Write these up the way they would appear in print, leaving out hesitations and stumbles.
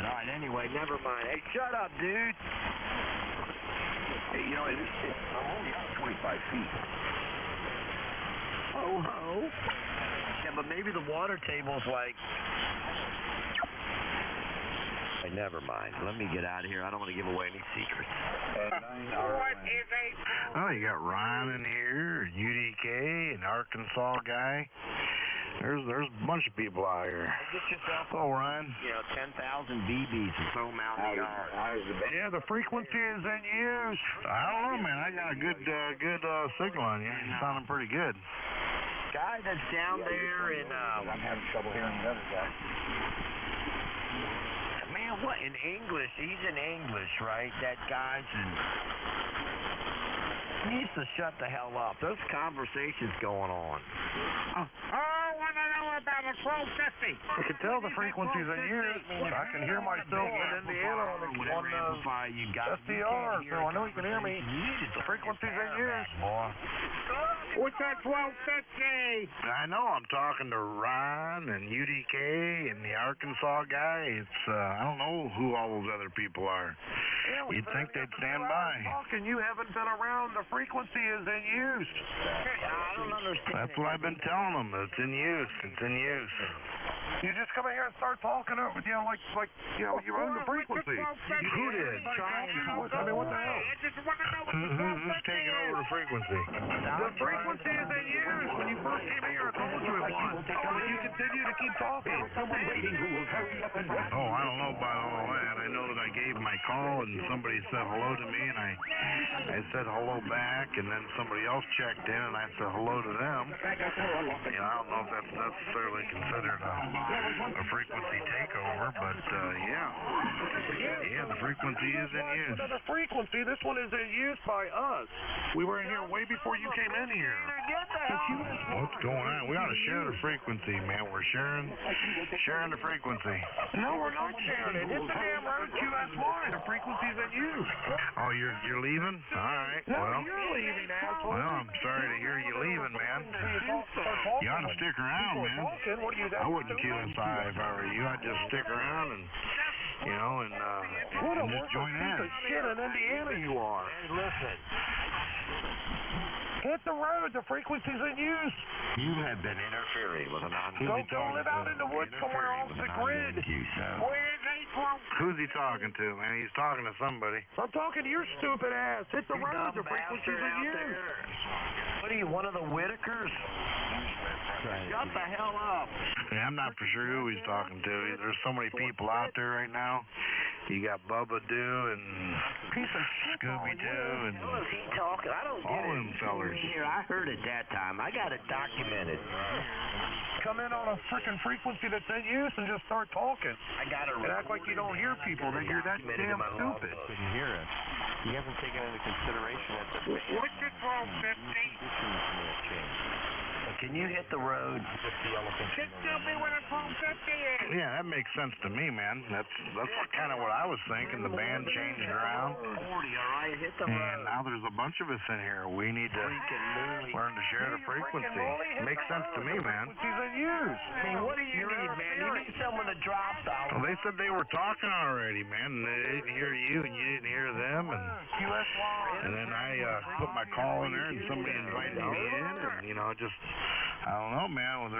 All right, anyway, never mind. Hey, shut up, dude. Hey, I'm only out 25 feet. Oh. Yeah, but maybe the water table's like... Hey, never mind. Let me get out of here. I don't want to give away any secrets. What is a... Oh, you got Ryan in here, UDK, an Arkansas guy. There's a bunch of people out here. Get yourself, Hello, Ryan. 10,000 BBs and throw them out in the yard. Yeah, the frequency is in use. I don't know, man. I got a good signal on you. You're sounding pretty good. Guy that's down there in... I'm having trouble hearing the other guy. Man, what, in English? He's in English, right? That guy's in... He needs to shut the hell up. Those conversations going on. I want to know about a 1250. I can tell the frequency's in use. I can hear myself in Indiana on you got SDR, so I know you can hear me. The frequency's in use. What's that 1250? I know I'm talking to Ryan and UDK and the Arkansas guy. It's I don't know who all those other people are. You'd think they'd stand by. You haven't been around. The frequency is in use. I don't understand. That's what I've been telling them. It's in use. It's in use. You just come in here and start talking over, you're on the frequency. Who did? I mean, what the hell? I just want to know what the Who's 1250 taking over the frequency? The frequency is in use. When you first came here, I told you it was. But you continue to keep talking. Oh, I don't know about all that. I know that I gave my call and somebody said hello to me, and I said hello back, and then somebody else checked in, and I said hello to them. I don't know if that's necessarily considered a frequency takeover, but the frequency is in use. The frequency, this one is in use by us. We were in here way before you came in here. What's going on? We ought to share the frequency, man. We're sharing the frequency. No, we're not sharing it. It's the damn road QSY. The frequency's in use. Oh, you're leaving? All right. Well, you're leaving, asshole. Well, I'm sorry to hear you leaving, man. You ought to stick around, man. I wouldn't QSI if I were you. I'd just stick around and just join in. What a shit in Indiana you are. Hey, listen. Hit the road. The frequency's in use. You have been interfering with a non-human. Go live out in the woods somewhere off the grid. Who's he talking to, man? He's talking to somebody. I'm talking to your stupid ass. Hit the road. The frequency's in use. What are you, one of the Whitakers? Shut the hell up. Yeah, I'm not for sure who he's talking to. There's so many people out there right now. You got Bubba Doo and Scooby-Doo and Who is he talking? I don't get all them fellers. Here, I heard it that time. I got it documented. Come in on a freaking frequency that's in use and just start talking. I got it. And act like you don't hear people, that you're that damn stupid. Couldn't hear it. He hasn't taken into consideration that the What's the 1250? Can you hit the road? Just tell me what a 1250 is. Yeah, that makes sense to me, man. That's kind of what I was thinking. The band changed around. 40, all right? Hit the And road. now there's a bunch of us in here. We need to learn to share the frequency. Makes sense to me, man. She's in use. I mean, what do you need, man? You need someone to drop out. Well, they said they were talking already, man. And they didn't hear you, and you didn't hear them. And then I put my call in there, and somebody invited me in, and I don't know, man. Well,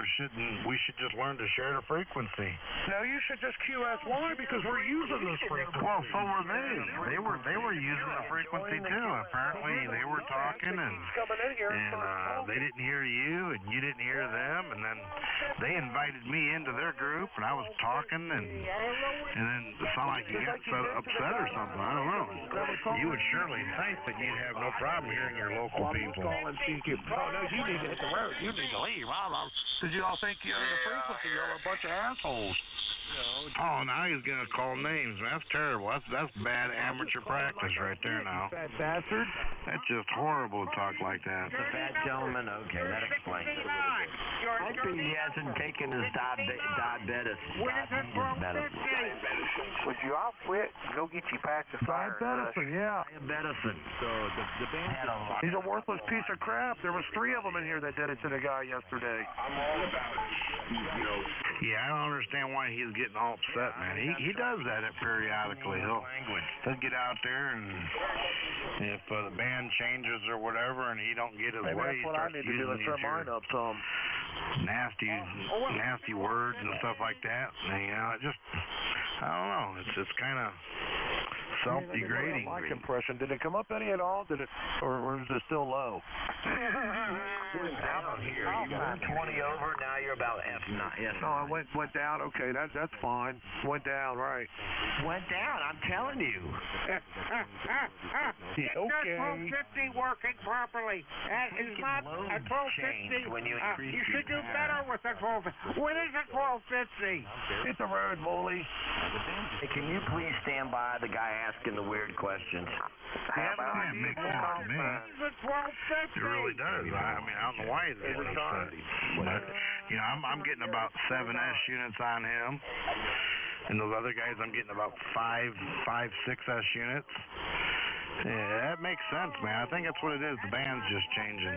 we should just learn to share the frequency. No, you should just QSY because we're using this frequency. Well, so were they. They were using the frequency too. Apparently, they were talking and they didn't hear you and you didn't hear them, and then they invited me into their group and I was talking and then it sounded like you got upset or something. I don't know. You would surely think that you'd have no problem hearing your local people. Oh no, you need to hit the road. You need to leave. Because you all think you're in the frequency. You're a bunch of assholes. Oh, now he's going to call names. That's terrible. That's bad amateur practice right there now. Fat bastard. That's just horrible to talk like that. The fat gentleman? Okay, that explains it a little bit. I think he hasn't taken his diabetes medicine. Would you all quit? Go get your patch of fire. Diabetes, yeah. Diabetes. So the band Had a lot. He's a worthless piece of crap. There was 3 of them in here that did it to the guy yesterday. I'm all about it. Yeah, I don't understand why he's getting all upset, man. He does that periodically. He'll get out there, and if the band changes or whatever, and he don't get his way, he starts using nasty words and stuff like that. And, you know, it just, I don't know. It's kind of self-degrading. Impression. Did it come up any at all? Or is it still low? Down here. You were 20 over. Now you're about F9. Yes. No, it went down. Okay, that's fine. Went down, right? Went down. I'm telling you. Okay. 1250 working properly. That is not a 1250. When you increase you should do better with a 1250. When is a 1250? Hit the road, Moley. Hey, can you please stand by the guy asking the weird questions? It makes sense to me. It really does. I mean, I don't know why he's getting upset. But, you know, I'm getting about 7 S units on him. And those other guys, I'm getting about 5, 6 S units. Yeah, that makes sense, man. I think that's what it is. The band's just changing.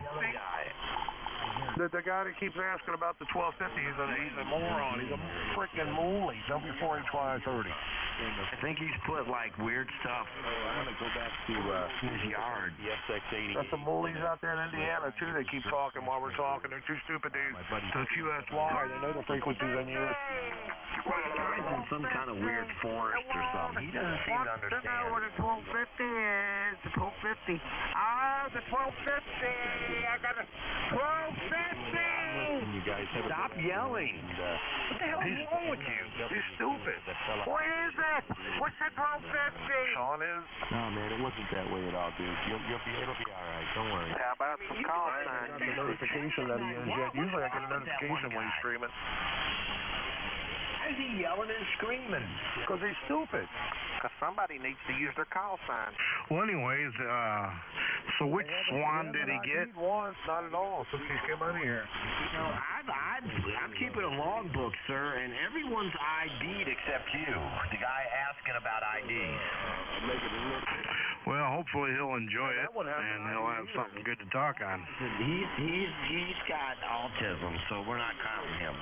The guy that keeps asking about the 1250, he's a moron. He's a freaking Moley. Don't be 4HY30. I think he's put like weird stuff I'm going to go back to in his yard. the SX80. Got some Moleys out there in Indiana, too. They keep talking while we're talking. They're too stupid, dude. So QSY, they know the frequencies in use. He's in some kind of weird forest or something. He doesn't seem to understand. I know what a 1250 is. The 1250. Oh, the 1250. I got a 1250. You guys have Stop yelling. What the hell is wrong with you? He's stupid. What is it? What's the 1250? Sean is. No, man, it wasn't that way at all, dude. It'll be all right. Don't worry. How about some call signs? The notification that he is yet. Usually I get a notification when he's streaming. Why is he yelling and screaming? Because he's stupid. Because somebody needs to use their call sign. Well, anyways, so which swan did he get? Once, not at all, since he's come in here. I'm keeping a logbook, sir, and everyone's ID'd except you. The guy asking about IDs. Well, hopefully he'll enjoy it, and he'll have something good to talk on. He's got autism, so we're not counting him.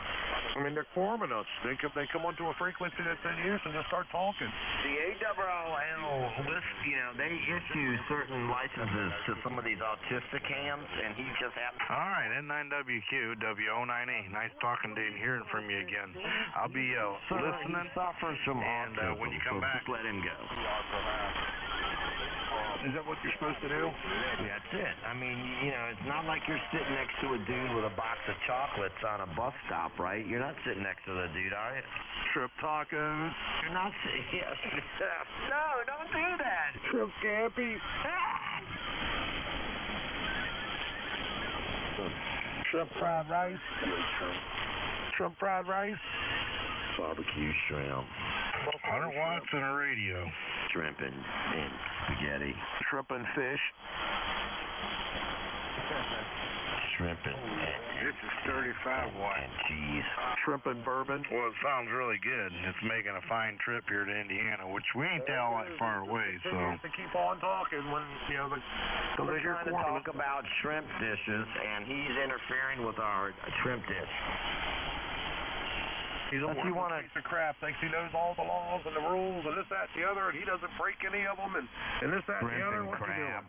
I mean, they're forming us. They come onto a frequency that's in use and just start talking. The ARRL list, you know, they issue certain licenses to some of these autistic hams, and he just happens. All right, N9WQ, W098. Nice talking to you and hearing from you again. I'll be listening, He suffers from and autism, when you come so back, just let him go. Is that what you're supposed to do? That's it. I mean, you know, it's not like you're sitting next to a dude with a box of chocolates on a bus stop, right? You're not sitting next to the dude, are you? Trip tacos. You're not sitting. Yes. No, don't do that. Trip campy. Shrimp fried rice. Shrimp fried rice. Barbecue shrimp. 100 watts and a radio. Shrimp and spaghetti. Shrimp and fish. Shrimp and This is 35 watts. and cheese. Shrimp and bourbon. Well, it sounds really good. It's making a fine trip here to Indiana, which we ain't all that far away, so. To keep on talking when, you know, We're trying to talk about shrimp dishes, and he's interfering with our shrimp dish. He's a piece of crap. Thinks he knows all the laws and the rules and this, that, and the other, and he doesn't break any of them, and this, that, and the other. Shrimp and crab.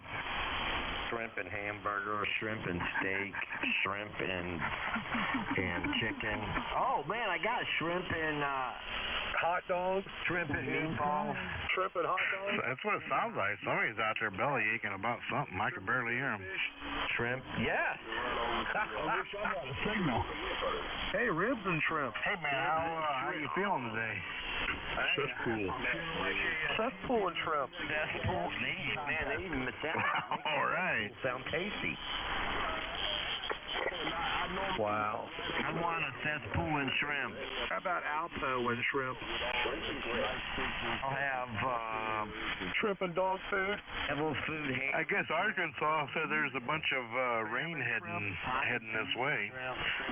Shrimp and hamburger, shrimp and steak, shrimp and chicken. Oh man, I got shrimp and Hot dogs. shrimp and meatballs. Shrimp and hot dogs. That's what it sounds like. Somebody's out there belly aching about something. I can barely hear him. Shrimp. Yes. Signal. Hey, ribs and shrimp. Hey man, how you feeling today? Cesspool. Cesspool and shrimp. Cesspool. Man, they even sound. All right. Sound tasty. Wow. I want a cesspool and shrimp. How about Alpo and shrimp? I'll have Shrimp and dog food. a little food here. I guess Arkansas said there's a bunch of rain heading this way.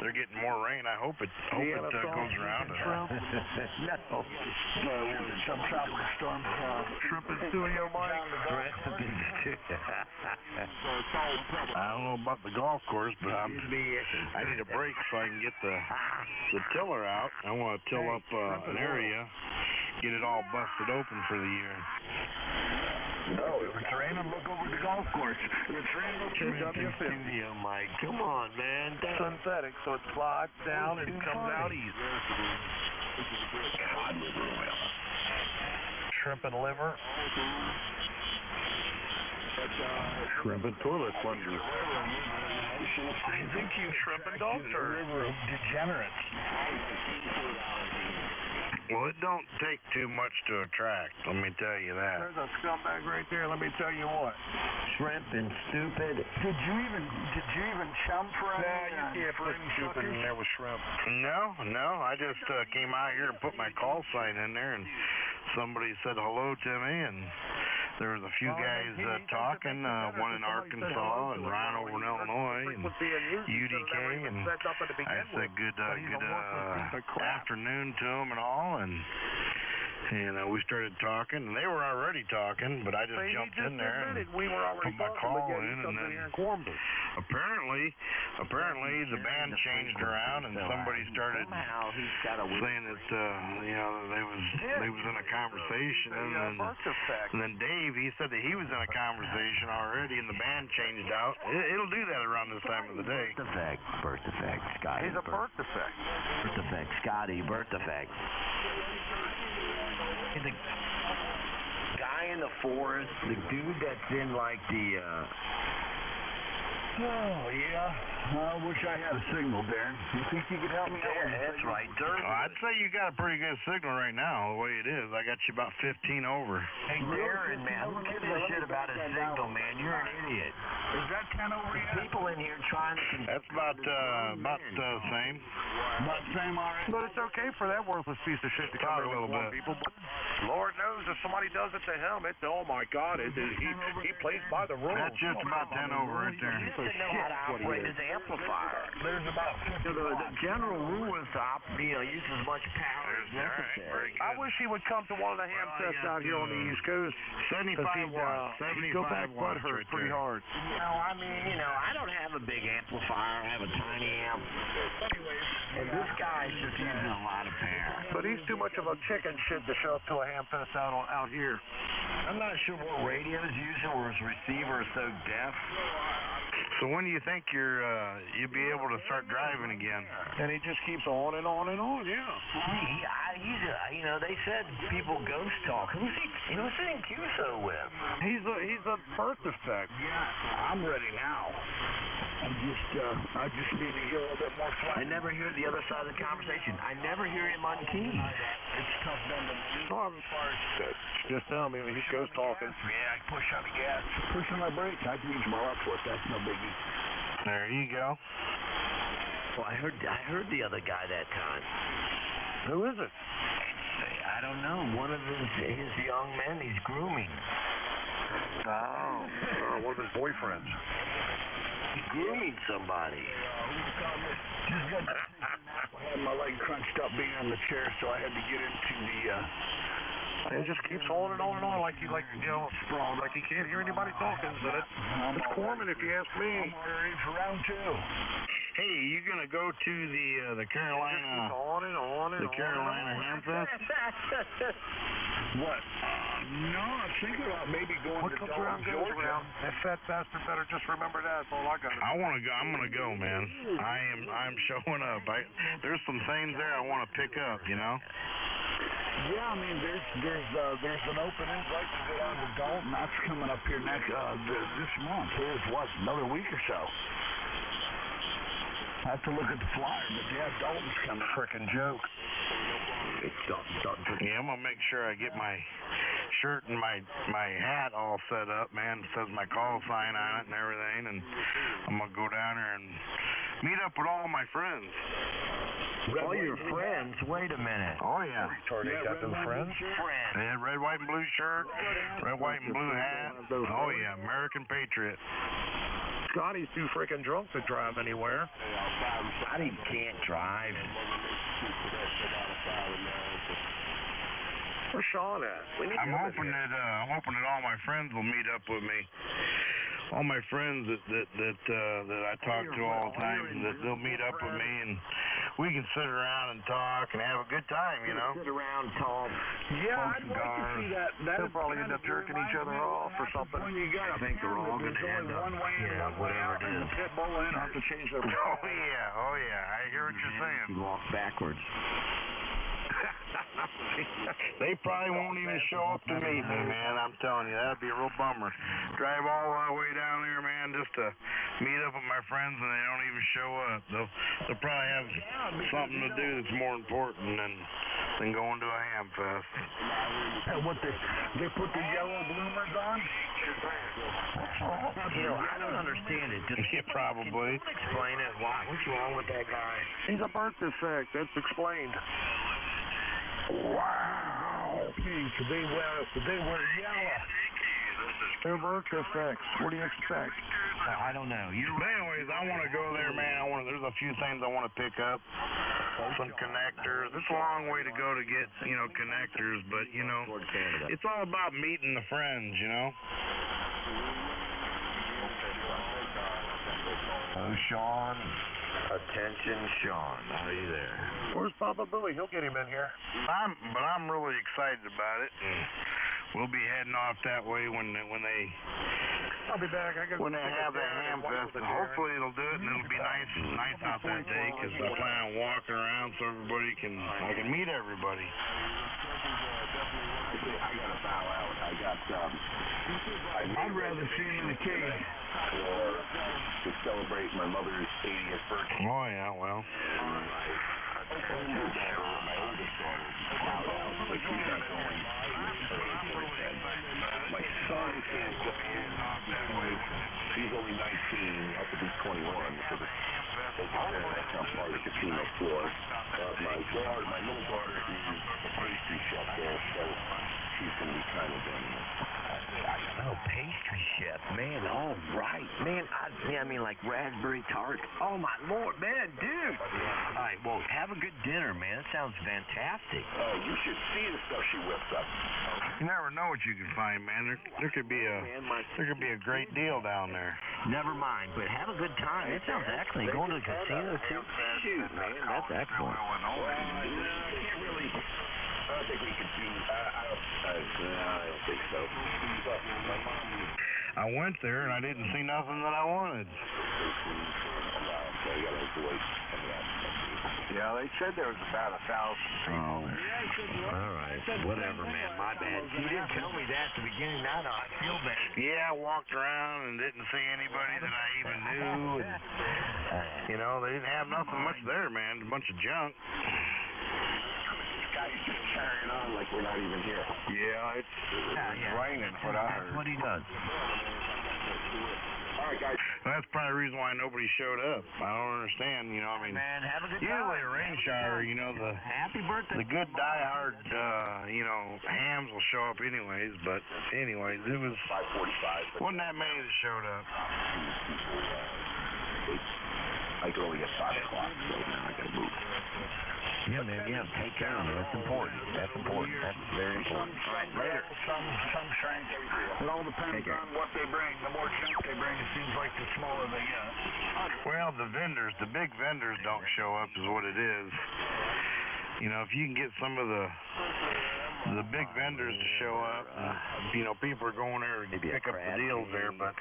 They're getting more rain. I hope it goes around. No. Some tropical storm. Shrimp and studio, Mike. I don't know about the golf course, but I'm I need a break so I can get the tiller out. I want to till up an area, get it all busted open for the year. No, if it's raining, look over the golf course. If it's raining, look at Shrimp in studio, Mike. Come on, man. synthetic, so it slides down and it comes out easy. Shrimp and liver. Shrimp and toilet plunger. I think you shrimp and dog turd. Degenerates. Well, it don't take too much to attract, let me tell you that. There's a scumbag right there. Let me tell you what. Shrimp and stupid. Did you even chum for any? Nah, you can't put stupid in there with shrimp. No, I just came out here and put my call sign in there, and somebody said hello to me, and there was a few guys talking, one in Arkansas and Ryan over in Illinois and UDK, and I said good afternoon to them and all, and we started talking, and they were already talking, but I just jumped in there and put my call in, and then apparently the band changed around, and somebody started saying that they was in a conversation, and then Dave, he said that he was in a conversation already, and the band changed out. It'll do that around this time of the day. Birth defect, Scotty. He's a birth defect. Birth defect, Scotty. Birth defect. The guy in the forest, the dude that's in like the Oh, yeah. I wish I had a signal, Darren. You think you could help me out? That's right, Dirk. I'd say you got a pretty good signal right now, the way it is. I got you about 15 over. Hey, Darren, man, who gives a shit about his signal, man? You're an idiot. Is that 10 over There's yet? people in here trying to... That's about the same. About the same already? But it's okay for that worthless piece of shit to About come a in little and warn bit. people. But Lord knows if somebody does it to him, it's, oh my God, he plays by the rules. That's just about 10 over right there. He used to know how to operate his amplifier. There's about 50 The general rule is to use as much power as necessary. I wish he would come to one of the ham tests out here on the East Coast. 75 watts. He'd go back butt hurt pretty hard. I don't have a big amplifier. I have a tiny amp. And this guy's just using a lot of power. But he's too much of a chicken shit to show up to a ham fest out here. I'm not sure what radio's using where his receiver is so deaf. So when do you think you'll be able to start driving again? And he just keeps on and on and on, yeah. They said people ghost talk. Who's he in QSO with? He's a birth defect. Yeah, I'm ready now. I just need to get a little bit more flat. I never hear the other side of the conversation. I never hear him on key. It's tough then to Just tell me, he goes talking. Yeah, I push on the gas. Push on my brake. I can use my left foot. That's no biggie. There you go. Well, I heard the other guy that time. Who is it? I don't know. One of his young men he's grooming. Oh, one of his boyfriends. He's grooming somebody. I had my leg crunched up being on the chair, so I had to get into the It just keeps on and on and on, like he can't hear anybody talking. So it's Corman, if you ask me. I'm ready for round two. Hey, you gonna go to the Carolina? On and on and the Carolina Ham Fest? What? No, I'm thinking about maybe going What to comes Dalton, around goes Georgia. around. That fat bastard better just remember that. That's all I got. I want to go. I'm gonna go, man. I'm showing up. There's some things there I want to pick up. Yeah, I mean, there's an open invite to go down to Dalton. That's coming up here next this month. Here's what, another week or so. I have to look at the flyer, but yeah, Dalton's coming. Frickin' joke. Yeah, I'm gonna make sure I get my shirt and my hat all set up, man. It says my call sign on it and everything, and I'm gonna go down there and meet up with all my friends. All your friends? Wait a minute. Oh yeah. Got them friends? Friends. Yeah, red, white, and blue shirt, red, white, and blue hat. Oh yeah, American Patriot. Scotty's too frickin' drunk to drive anywhere. Scotty can't drive. Where's Sean at? I'm hoping that all my friends will meet up with me all my friends that I talk to all the time, that they'll meet up with me and we can sit around and talk and have a good time, you know. Sit around, talk. Yeah, I'd like to see that. They'll probably end up jerking each other off or something. When you got I think they're all going to end up, whatever it is. The pit bull in have to change their. Oh yeah, I hear what you're saying. You walk backwards. They probably won't even show up to meet me, man. I'm telling you, that'd be a real bummer. Drive all the way down there, man, just to meet up with my friends, and they don't even show up. They'll probably have something to do that's more important than going to a ham fest. What they put the yellow bloomers on? I don't understand it. Yeah, probably. Explain it. What's wrong with that guy? He's a birth defect. That's explained. Wow. Pink. They wear yellow. They're birth defects. What do you expect? I don't know. But anyways, I want to go there, man. There's a few things I want to pick up. Some connectors. It's a long way to go to get, connectors, but, it's all about meeting the friends, Oh, Sean. Attention, Sean. Are you there? Where's Papa Billy? He'll get him in here. I'm really excited about it. And we'll be heading off that way when they I'll be back. when they have the ham fest, and hopefully it'll do it, and it'll be nice out that day, because I plan on walking around so I can meet everybody. I gotta bow out. I'd rather see him in a cage. To celebrate my mother's 80th birthday. Oh yeah, well. My son can't go in. He's only 19, have to be 21 for the that's not part of the casino floor. My little daughter is a pastry chef there, so she's going to be kind of Oh, pastry chef, man. All right, man. I mean, like raspberry tart. Oh my Lord, man, dude. All right, well, have a good dinner, man. It sounds fantastic. Oh, you should see the stuff she whips up. You never know what you can find, man. There could be a great deal down there. Never mind, but have a good time. It sounds excellent. Going to the casino too. Shoot, man, that's excellent. I don't think we could do. I don't think so. I went there and I didn't see nothing that I wanted. Yeah, they said there was about 1,000 people there. All right, whatever, man. My bad. You didn't tell me that at the beginning. Now I feel bad. Yeah, I walked around and didn't see anybody that I even knew. And, they didn't have nothing much there, man. A bunch of junk. He's just carrying on like we're not even here. Yeah, it's raining. That's what he does. All right, guys. That's probably the reason why nobody showed up. I don't understand, Man, have a good time. usually a rain shower, Happy birthday. the good diehard, hams will show up anyways, but anyways, it was, 5:45. wasn't that many that showed up. I could only get 5 o'clock, so now I gotta move. Yeah, man, take care of him. That's important. That's very important. All right, later. Some shrinks. It all depends on what they bring. The more junk they bring, it seems like the smaller they get. Well, the big vendors don't show up is what it is. If you can get some of the big vendors to show up, people are going there to pick up the deals there, but,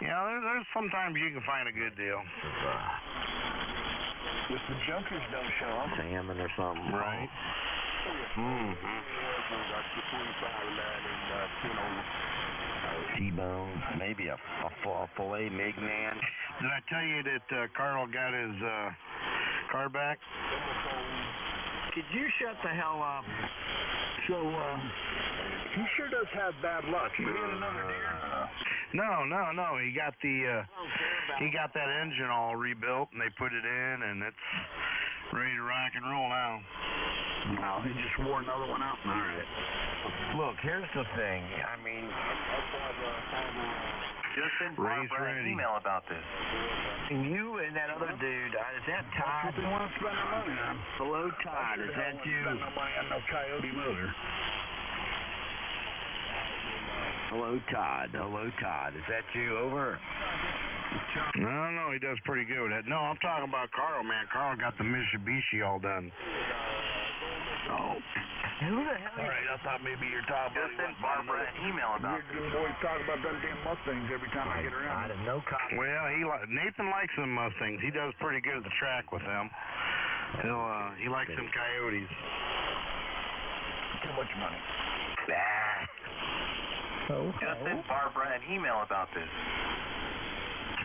there's sometimes you can find a good deal. If the junkers don't show up, Salmon or something. Right. T-bone, maybe a filet Mig Man. Did I tell you that Carl got his car back? Could you shut the hell up? so he sure does have bad luck. He hit another deer. No. He got that engine all rebuilt, and they put it in, and it's ready to rock and roll now. No, he just wore another one out. All right. Look, here's the thing. I mean, just send Barbara an email about this. And you and that other dude, is that Todd? They want to spend their money on. Hello, Todd. Is that you? Spend no money on no Coyote motor. Hello, Todd. Hello, Todd. Is that you? Over? No, he does pretty good with that. No, I'm talking about Carl, man. Carl got the Mitsubishi all done. Oh. Who the hell? All right, I thought maybe you're talking about... Just send Barbara an email about this. You're always talking about them damn Mustangs every time I get I around. have no copy. Well, Nathan likes them Mustangs. He does pretty good at the track with them. He likes them Coyotes. Too much money. Just send Barbara an email about this.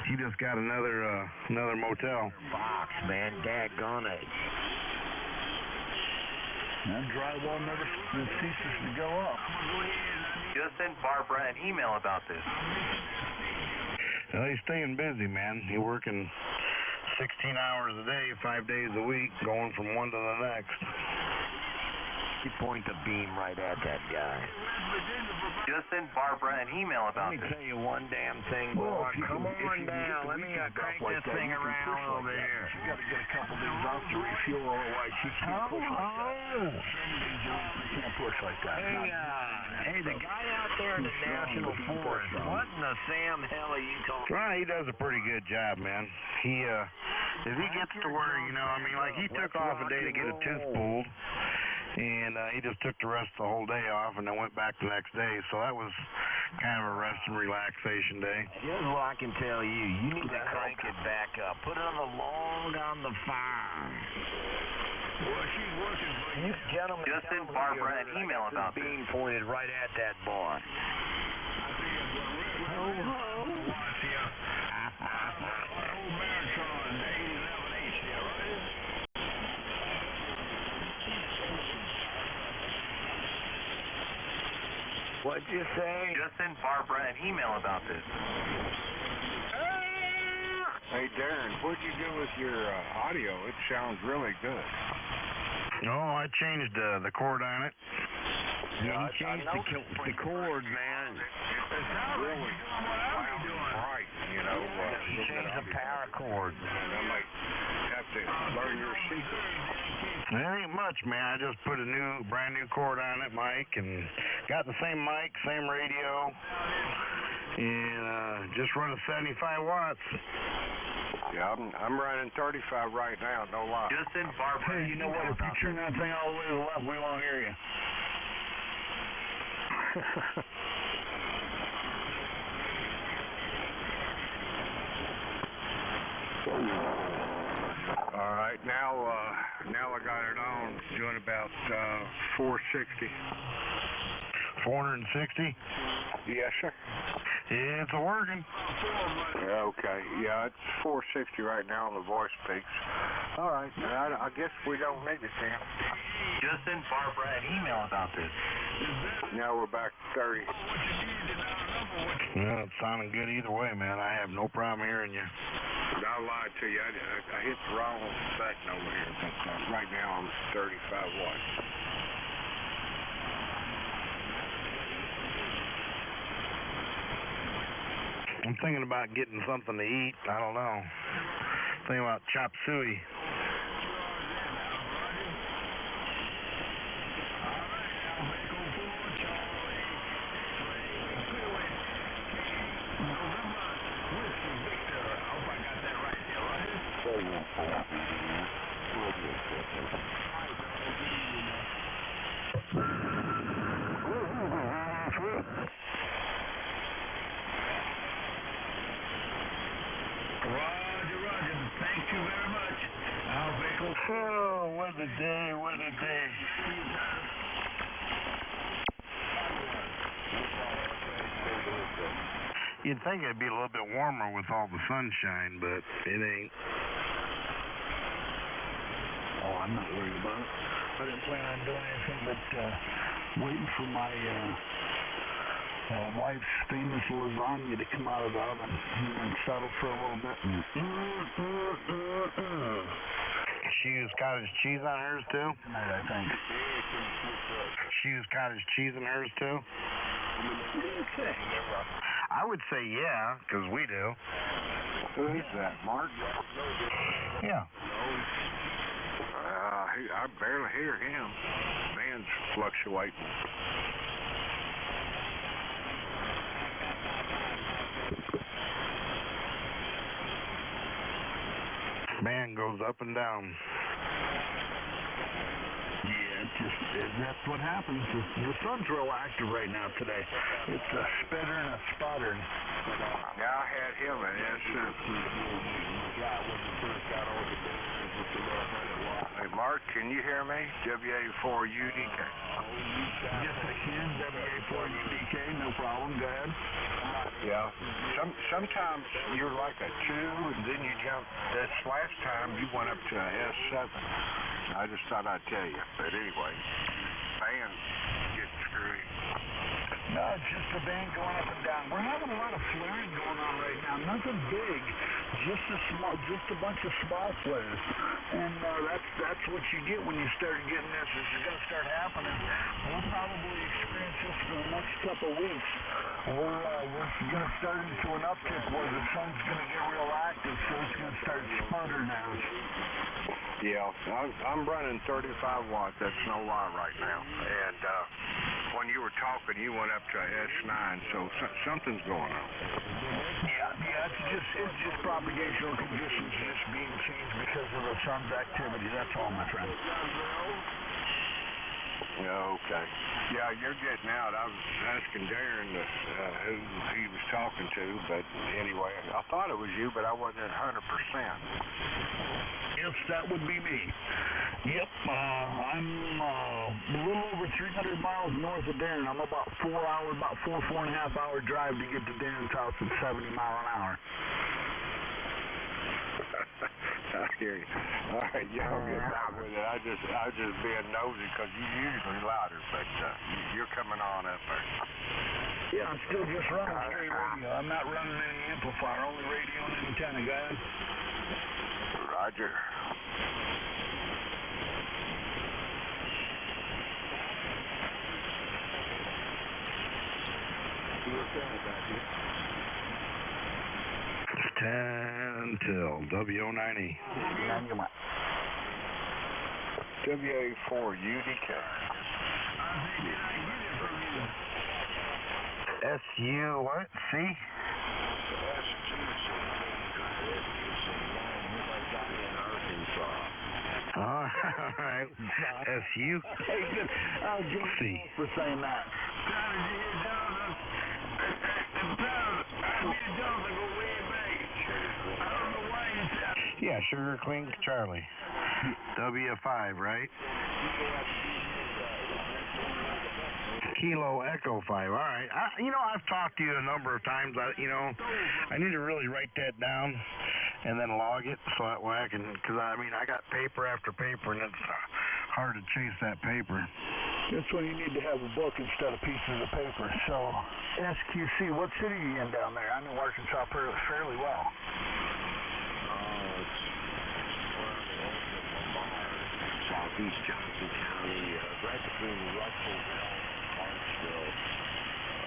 He just got another motel. Box, man. Daggone it. That drywall never ceases to go up. Just send Barbara an email about this. Well, he's staying busy, man. He's working 16 hours a day, 5 days a week, going from one to the next. You point the beam right at that guy. Just send Barbara an email about Let me this. tell you one damn thing, Well, boy. if you Come can- if on you can get down. the Let me weekend crank off like this that, thing you can around push over like that. here. You got to get a couple days off to refuel, otherwise you can't push like that. You can't push like that. Hey, the guy out there in the National Forest, what in the Sam hell are you talking Well, he does a pretty good job, man. If he gets to where, like he took off a day to get a tooth pulled, and he just took the rest of the whole day off and then went back the next day. So that was kind of a rest and relaxation day. Here's what I can tell you. You need to crank it back up. Put another log on the fire. Well, she's working for You gentlemen, Just send Barbara an email about this. beam pointed right at that boy. What'd you say? Just send Barbara an email about this. Hey, Darren, what'd you do with your audio? It sounds really good. No, I changed the cord on it. Yeah, he changed the cord, man. Really bright, He changed the power cord. I might have to learn your secret. It ain't much, man. I just put a brand new cord on it, mic, and got the same mic, same radio, and just run a 75 watts. Yeah, I'm running 35 right now, no lie. Just send Barbara an Hey, you know email what? If you about turn that thing all the way to the left, we won't hear you. All right, now I got it on. It's doing about 460. 460. Yes, sir. It's a working. Okay, yeah, it's 460 right now on the voice peaks. All right, I guess we don't need it then. Just send Barbara an email about this. Now we're back to 30. Well, it's sounding good either way, man. I have no problem hearing you. I'll lie to you, I hit the wrong button over here, but right now I'm 35 watts. I'm thinking about getting something to eat. I don't know. Thinking about chop suey. Roger. Thank you very much. Oh, what a day, what a day. You'd think it'd be a little bit warmer with all the sunshine, but it ain't. Oh, I'm not worried about it. I didn't plan on doing anything but waiting for my wife's famous lasagna to come out of the oven and settle for a little bit. She used cottage cheese on hers too? Tonight, I think. She used cottage cheese on hers too? Okay. I would say yeah, because we do. Who is that, Mark? Yeah. I barely hear him. Man's fluctuating. Man goes up and down. Yeah, that's what happens. The sun's real active right now today. It's a spitter and a sputter. Yeah, I had him at S7. Hey, Mark, can you hear me? WA4UDK. Yes, I can. WA4UDK, no problem. Go ahead. Yeah. Sometimes you're like a 2, and then you jump. This last time you went up to a S7. I just thought I'd tell you. But anyway, fans getting screwed. No, it's just the band going up and down. We're having a lot of flaring going on right now. Nothing big, just a bunch of small flares. And that's what you get when you start getting this. This is going to start happening. We'll probably experience this for the next couple of weeks. We're going to start into an uptick where the sun's going to get real active, so it's going to start sputtering out. Yeah, I'm running 35 watts. That's no lie right now. And when you were talking, you went up to a S9, so something's going on. Yeah, it's just propagational conditions just being changed because of the sun's activity. That's all, my friend. Okay. Yeah, you're getting out. I was asking Darren who he was talking to, but anyway, I thought it was you, but I wasn't 100%. Yes, that would be me. Yep, I'm a little over 300 miles north of Darren. I'm about 4 and a half hour drive to get to Darren's house at 70 mile an hour. I hear you. All right, y'all get out with it. I was just being nosy because you're usually louder, but you're coming on up there. Yeah, I'm still just running straight radio. I'm not running any amplifier, only radio and antenna, guys. Roger. It's 10 till WO90. WA4UDK. SU what? C? All right. SU? C. For saying that. Yeah, Sugar Queen Charlie. W5, right? Kilo Echo 5. All right. I've talked to you a number of times. I need to really write that down and then log it so that way I can, because I got paper after paper and it's hard to chase that paper. That's why you need to have a book instead of pieces of paper. So, SQC, what city are you in down there? I know Arkansas fairly well. Southeast Johnson County, right between Russellville and Clarksville,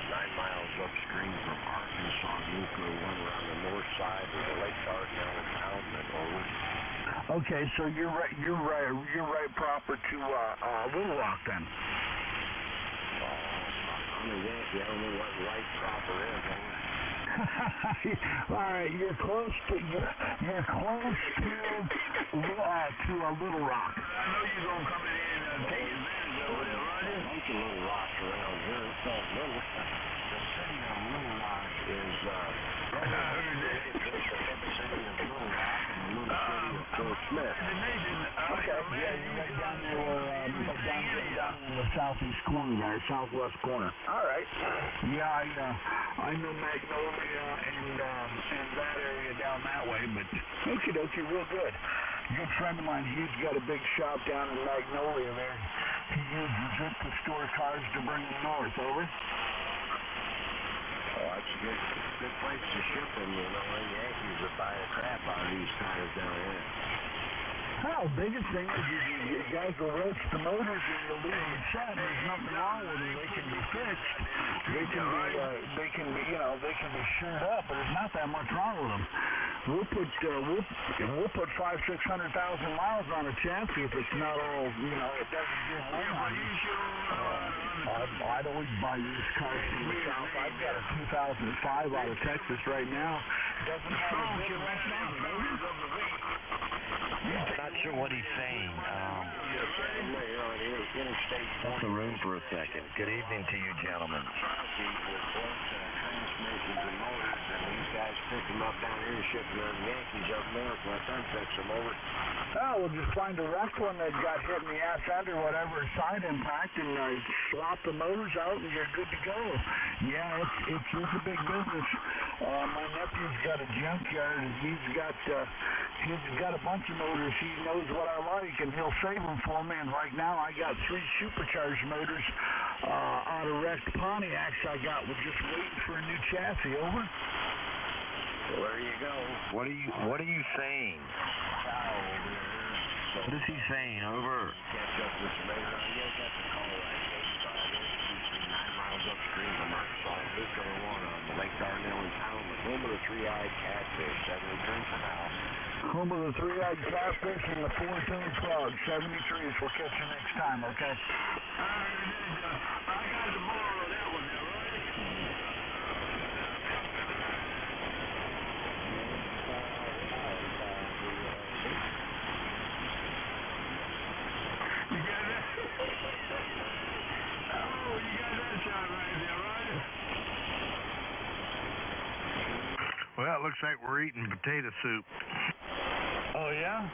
9 miles upstream from Arkansas, Nuclear One around the north side of the Lake Dardanelle Mountain over. Okay, so you're right proper to Little Rock then. On the west, I don't know what right proper is. All right, you're close to a Little Rock. I know you're gonna come in and take advantage of it, right? A bunch of little rocks around here. So the city of Little Rock is the city of Little Rock and the little city of Fort Smith. Okay, yeah, you're right down there, down in the southeast corner there, southwest corner. All right. Yeah, I know Magnolia and that area down that way, but okie dokie, real good. A good friend of mine, he's got a big shop down in Magnolia there. He uses it to store cars to bring them north, over. Oh, that's a good place to ship them, you know. The Yankees would buy the crap out of these cars down here. Well, the biggest thing is you guys will roach the motors and you'll leave them set. There's nothing wrong with them. They can be fixed. They can be shored up, but there's not that much wrong with them. we'll put 500,000-600,000 miles on a chassis if it's not all, it doesn't get home. I'd always buy used cars from the South. I've got a 2005 out of Texas right now. Doesn't have a good right now. I'm not sure what he's saying. Off the room for a second. Good evening to you, gentlemen. Transmissions and motors, and these guys pick them up down here and ship them to the Yankees up north. Let them fix them over. Oh, we'll just find a wrecked one that got hit in the ass end or whatever, side impact, and swap the motors out, and you're good to go. Yeah, it's a big business. My nephew's got a junkyard, and he's got a bunch of motors. He knows what I like, and he'll save them for me. And right now, I got 3 supercharged motors out of wrecked Pontiacs I got. We're just waiting for a new chassis. Over. Well, there you go. What are you saying? What is he saying? Over. Catch up with you later on. You guys got the call right. 9 miles upstream from Arkansas. This other one on Lake Darnell in town. The home of the 3-eyed catfish. 73 for now. Home of the 3-eyed catfish and the 4-toed frog. 73s. We'll catch you next time, okay? I got the ball on that one there, right? You got that? Oh, you got that shot right there, right? Well, it looks like we're eating potato soup. Oh, yeah?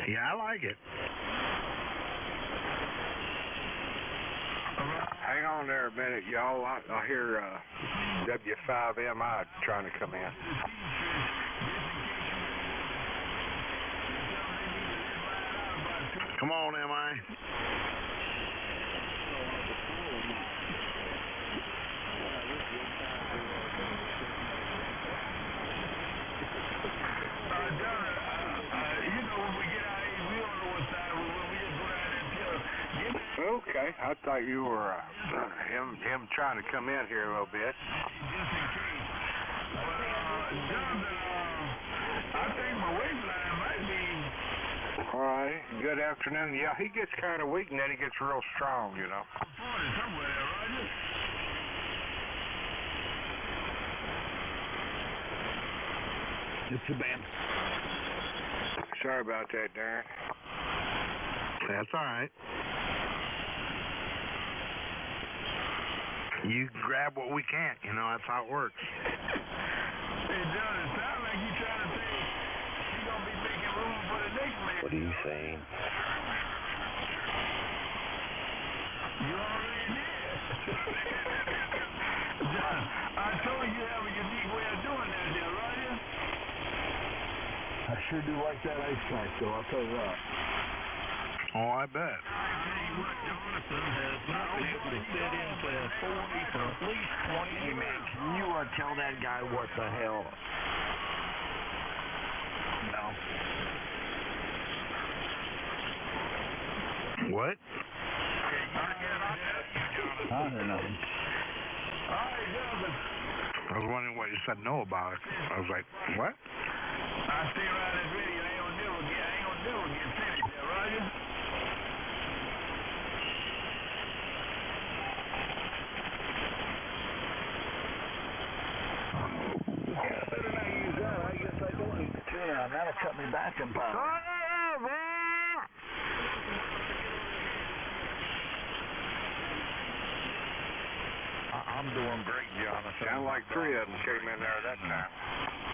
Yeah, I like it. Hang on there a minute, y'all. I hear W5MI trying to come in. Come on, M.I. Okay, I thought you were him trying to come in here a little bit. I think my waistline might be. All right, good afternoon. Yeah, he gets kind of weak and then he gets real strong, Somewhere there, Roger. It's a band. Sorry about that, Darren. That's all right. You grab what we can't, that's how it works. Hey, John, it sounds like you trying to say you're going to be making room for the next man. What are you saying? You already did. John, I told you you have a unique way of doing that there, Roger. I sure do like that ice pack, though, I'll tell you what. Oh, I bet. I tell you what, Jonathan has not been able to sit into 40 for at least 20 Hey, man, can you tell that guy what the hell? No. What? I heard nothing. All right, Jonathan. I was wondering what you said no about it. I was like, what? I stay around this radio. I ain't gonna never get finished there, Roger. Yeah, I better not use that. I guess I don't need the tuner on. That'll cut me back in power. I'm doing great, Jonathan. Sound like 3 of them came in there that time.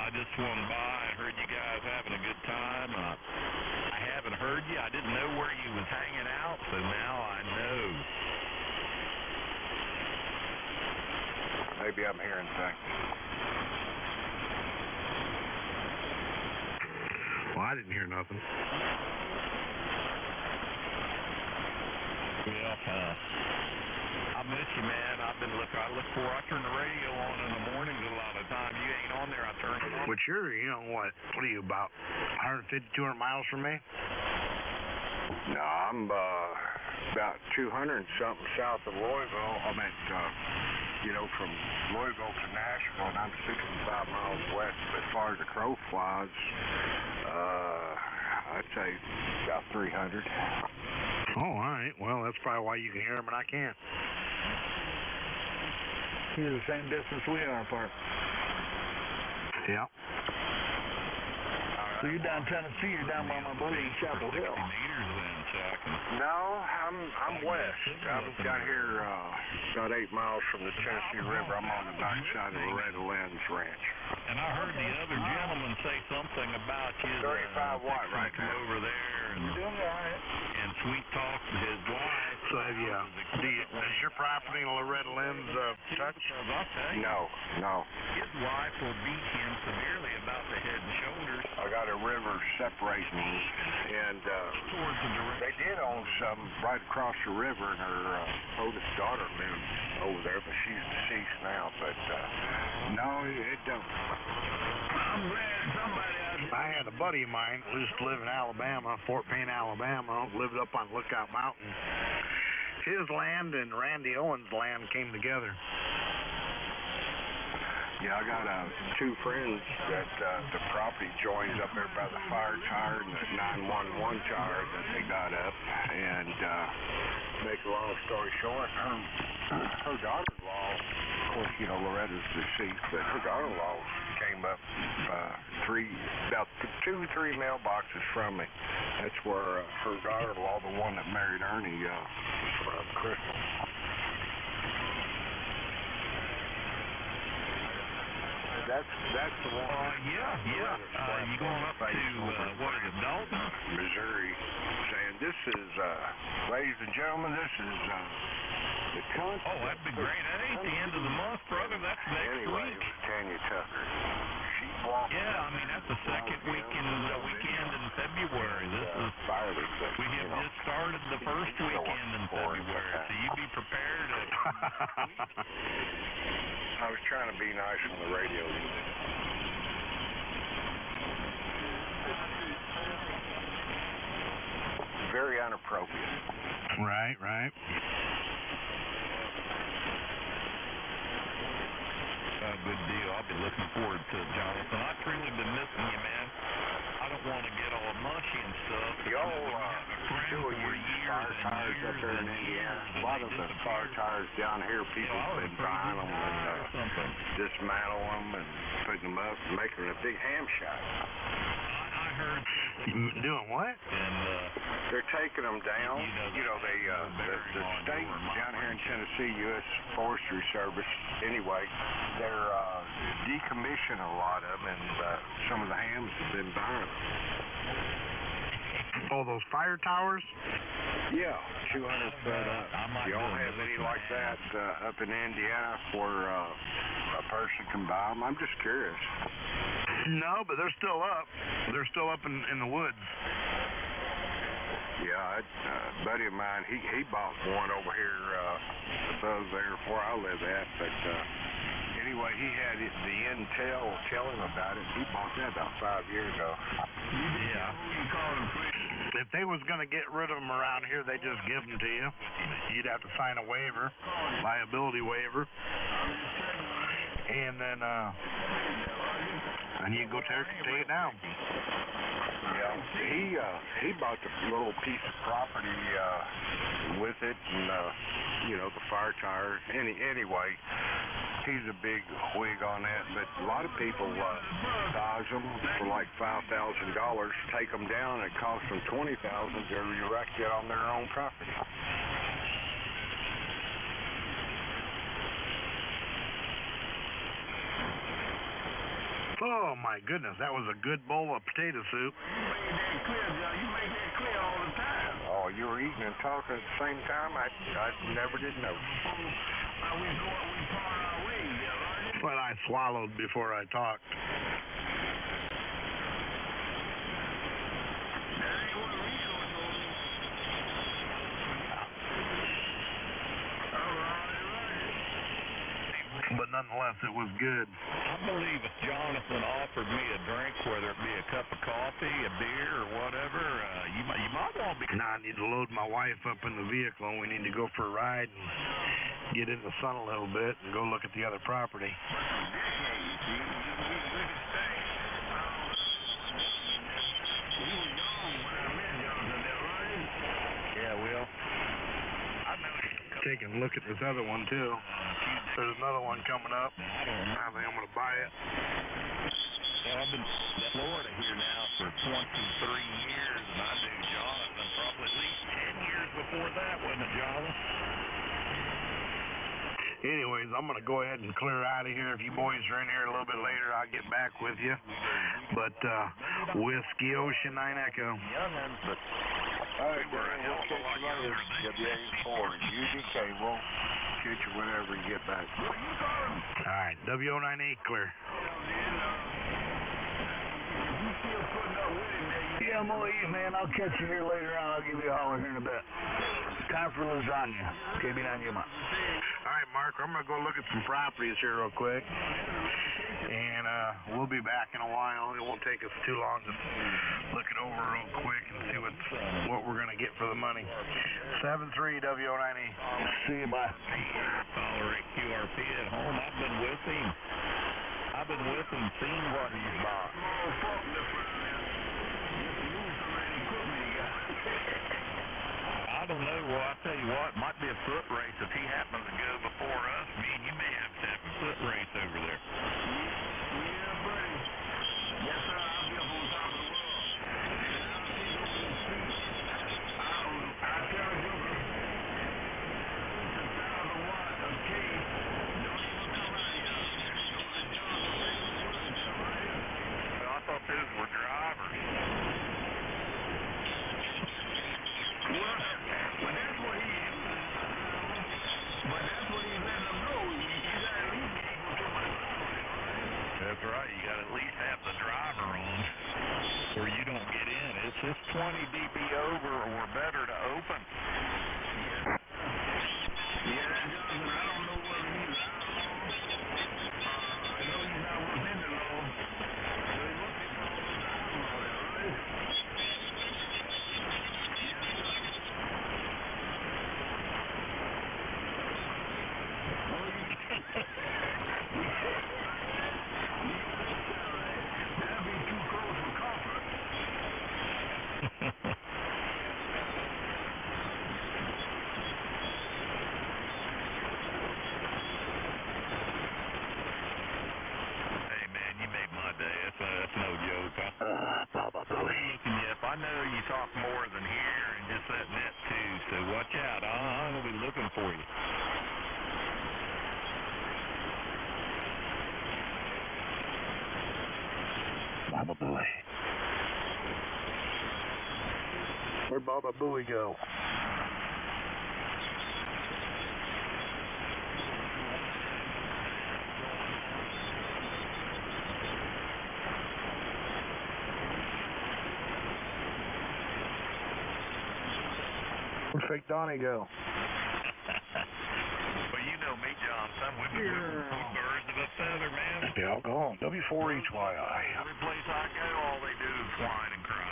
I just swung by and heard you guys having a good time. I haven't heard you. I didn't know where you was hanging out, so now I know. Maybe I'm hearing things. Well, I didn't hear nothing. Well, I miss you, man. I turn the radio on in the mornings a lot of times. You ain't on there, I turn it on. But you're, what are you, about 150, 200 miles from me? No, I'm about 200 and something south of Louisville. I'm at from Louisville to Nashville, and I'm 65 miles west. As far as the crow flies, I'd say about 300. Oh, all right. Well, that's probably why you can hear them and I can't. You're the same distance we are apart. Yeah. So you're down Tennessee, you're down by my buddy in Chapel Hill. 60 meters then, Chuck. No, I'm west. I'm down here about 8 miles from the Tennessee River. I'm on the north side of Loretta Lynn's ranch. And I heard the other gentleman say something about you. 35 watt right come now. over there and, You're doing all right. and sweet talk to his wife. So have you, does your property in Loretta Lynn's touch? I'll tell you, No. his wife will beat him severely about the head and shoulders. I got a river separating, and Towards the direction. they did own some right across the river, and her oldest daughter lives over there, but she's deceased now. But no, it don't. I'm glad somebody out there. I had a buddy of mine who used to live in Alabama, Fort Payne, Alabama, lived up on Lookout Mountain. His land and Randy Owens' land came together. Yeah, I got two friends that the property joins up there by the fire tower and the 911 tower that they got up. And make a long story short, her daughter-in-law, of course, Loretta's deceased, but her daughter-in-law came up about 2 or 3 mailboxes from me. That's where her daughter-in-law, the one that married Ernie, from Crystal. That's the one. Yeah. You going up to, what is it, Dalton? Missouri, saying, this is, ladies and gentlemen, this is the country. Oh, that'd be great. That ain't the end of the month, brother. That's next Anyway, week. it was Tanya Tucker. She walked. Yeah, I mean, that's the second weekend in February. This is, we have just started the first weekend in February, so you be prepared. I was trying to be nice on the radio. Very inappropriate. Right. Good deal. I'll be looking forward to it, Jonathan. I've truly been missing you, man. I don't want to get all mushy and stuff. Y'all still use fire tires up there in Indiana. A lot of the fire tires down here, people have been buying them and dismantle them and putting them up and making a big ham shack. I heard. Doing what? And they're taking them down. The state down here in Tennessee, U.S. Forestry Service, anyway, they're decommissioning a lot of them, and some of the hams have been buying them. Oh, those fire towers? Yeah, 200 foot up. Y'all have any like that up in Indiana where a person can buy them? I'm just curious. No, but they're still up. They're still up in the woods. Yeah, a buddy of mine, he bought one over here above there where I live at, but anyway, he had the intel tell him about it. He bought that about 5 years ago. yeah. If they was going to get rid of them around here, they just give them to you. You'd have to sign a waiver, liability waiver, and then you go take it down. Yeah, he bought the little piece of property with it, and the fire tire. Anyway, he's a big wig on that. But a lot of people buys them for like $5,000, take them down, and it costs them $20,000 to erect it on their own property. Oh, my goodness, that was a good bowl of potato soup. You make that clear all the time. Oh, you were eating and talking at the same time? I never did know. We part our ways, right? Well, I swallowed before I talked. but nonetheless, it was good. I believe if Jonathan offered me a drink, whether it be a cup of coffee, a beer, or whatever, you might want to be. Now I need to load my wife up in the vehicle, and we need to go for a ride and get in the sun a little bit and go look at the other property. Yeah, Will. Taking a look at this other one too. There's another one coming up. I think I'm gonna buy it. Well, I've been in Florida here now for 23 years, and I knew Jonathan probably at least 10 years before that, wasn't it, Jonathan? Anyways, I'm gonna go ahead and clear out of here. If you boys are in here a little bit later, I'll get back with you. But Whiskey Ocean 9 Echo. Youngins, but all right, we'll catch you later. WA4 and UDK. We'll catch you whenever you get back. All right, WO98 clear. Yeah, I'm all eat, man. I'll catch you here later on. I'll give you a holler here in a bit. Time for lasagna. KB9 Yuma. All right, Mark, I'm going to go look at some properties here real quick. And we'll be back in a while. It won't take us too long to look it over real quick and see what we're going to get for the money. 73 WO90. See you, bye. Tolerate QRP at home. I've been with him, seen what he's bought. I don't know. Well, I tell you what, it might be a foot race. If he happens to go before us, me and you may have to have a foot race over there. Yeah, buddy. Yes, sir. I'll be up on top of the world. I tell you, it's 1,000 watts of cake. Don't even come out here. I thought those were drivers. Well, but that's what he's letting them know. You got to at least be able to come out. That's right. You got to at least have the driver on, or you don't get in. It's just 20 dB over or better to open. Yeah, that Johnson, I don't know whether he's out of law. I know he's not within the law. So he must be calling us out of law there, right? That'd be too close for comfort. Hey, man, you made my day. That's no joke. Baba Booey. Looking you up. I know you talk more than here and just that net too, so watch out. I'm going to be looking for you. Baba Booey. Where'd Baba Booey go? Where'd Fake Donnie go? Well, you know me, Johnson. We're birds of a feather, man. Yeah, I'll go on. W4HYI. Every place I go, all they do is whine and cry.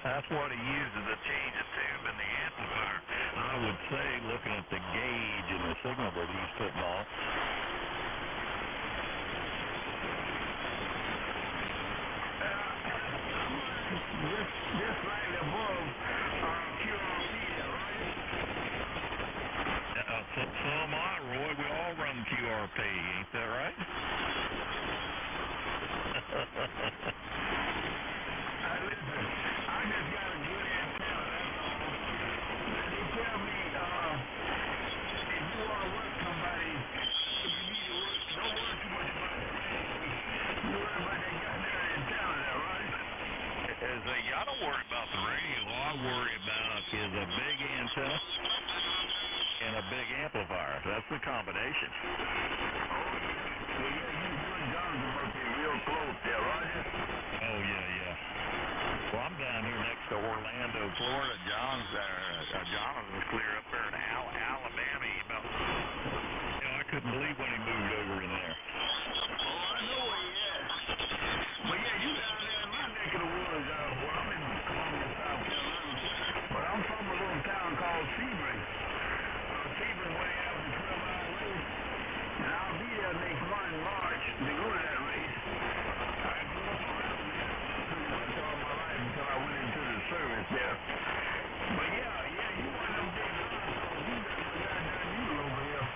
That's what he uses to change the tube in the amplifier. I would say, looking at the gauge and the signal that he's putting on. Just slightly above QRP there, right? So am I, Roy. We all run QRP, ain't that right? Listen, I just got a good antenna, that's all. They tell me, if you want to work somebody, if you need to work, don't worry too much about it. You worry about that goddamn antenna. close there, Roger. Oh, yeah. Well, I'm down here next to Orlando, Florida. Jonathan's clear up there in Alabama. I couldn't believe when he moved over in there. Oh, I know where he is. But yeah, you down there in my neck of the woods. Well, I'm in Columbia, South Carolina. But I'm from a little town called Sebring. Sebring way out of the 12-mile race. And I'll be there next month in March to go to that race. I grew up around there pretty much all my life until I went into the service there. But yeah, you one of them big guys. You got you over here.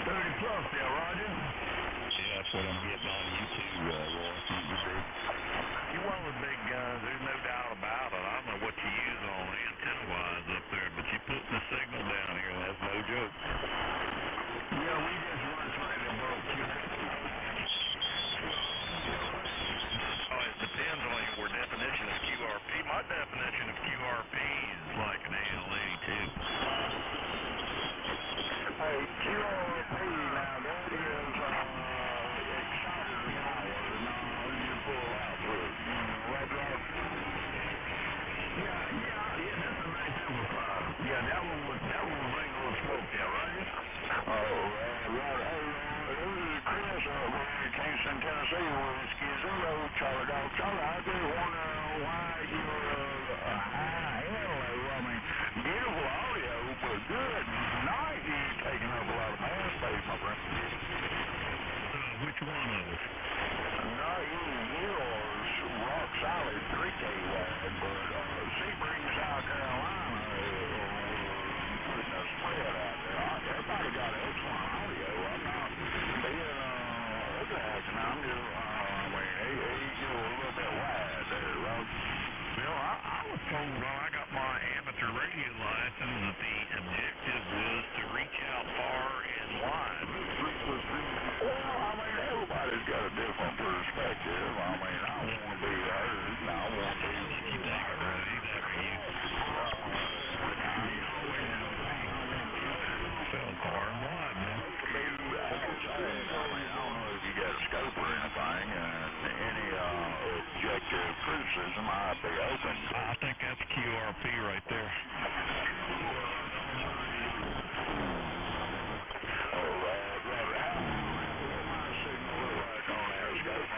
30 plus there, Roger. Yeah, that's what I'm getting on you too, Roy. You one of the big guns, there's no doubt about it. I don't know what you use on antenna-wise up there, but you putting the signal down here, that's no joke. Yeah, we just run slightly above Q. Oh, it depends on your definition of QRP. My definition of QRP is like an AL82. Hey, QRP, now that is excited power. Now, you pull out for it. Yeah, that's a nice amplifier. Yeah, that one will bring a little smoke there, right? Oh, right. Hey, this is Chris over in Kingston, Tennessee, Whiskey Zero, Charlie Dog Charlie. I just wonder why you're high hello. I mean, beautiful audio, but good. Nice. You're taking up a lot of band space, my friend. Which one of us? Not you are rock solid 3K wide, but Sebring, South Carolina, putting a spread out there. Everybody got excellent audio. I'm not being exacting. I'm just, he's a little bit wide there, right? Well, I was told when I got my amateur radio license that the objective was to reach out far and wide. Well, I mean, everybody's got a different perspective. I mean, I want to be heard, and I want to be You think it, Roy? That for you. Fell far and wide, man. I don't know if you got a scope or anything, and any objective criticism I'd be open to. I think that's QRP right there.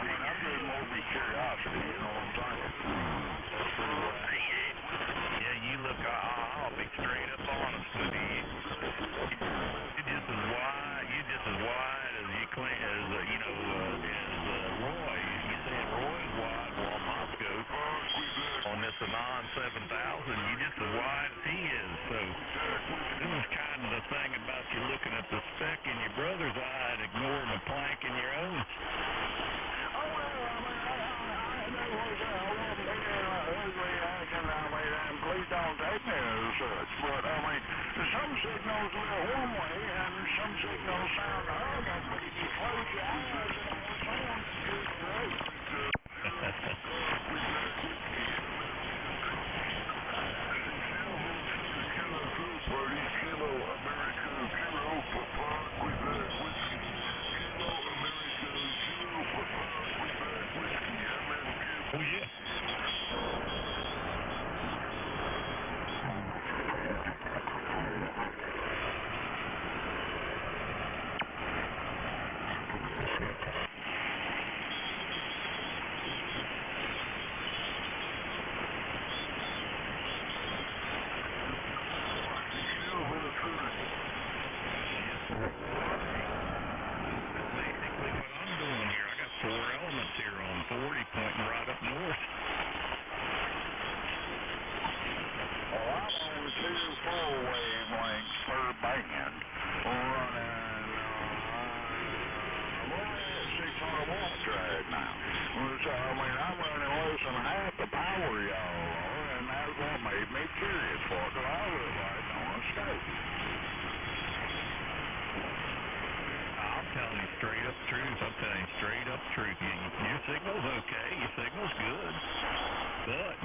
I'm just more be curiosity, you know what I'm saying? Yeah, you look, I'll be straight up honest with you. You're just as wide as you claim, as Roy. You saying Roy's wide, well, on my scope, on this Anon 7000, you're just as wide as he is. So this is kind of the thing about you looking at the speck in your brother's eye and ignoring the plank in your own. Please don't take me as such, but I mean, some signals look one way and some signals sound other, but if you close your eyes and all sounds good, great. Oh, yeah. Basically what I'm doing here, I got 4 elements here on 40 pointing right up north. Well, I'm on 2 full wavelengths per band, running 600 watts right now. So, I mean, I'm running less than half the power y'all are, and that's what made me curious for it, because I look like on a scope. I'm telling you straight up truth. I'm telling you straight up truth. Your signal's okay. Your signal's good. But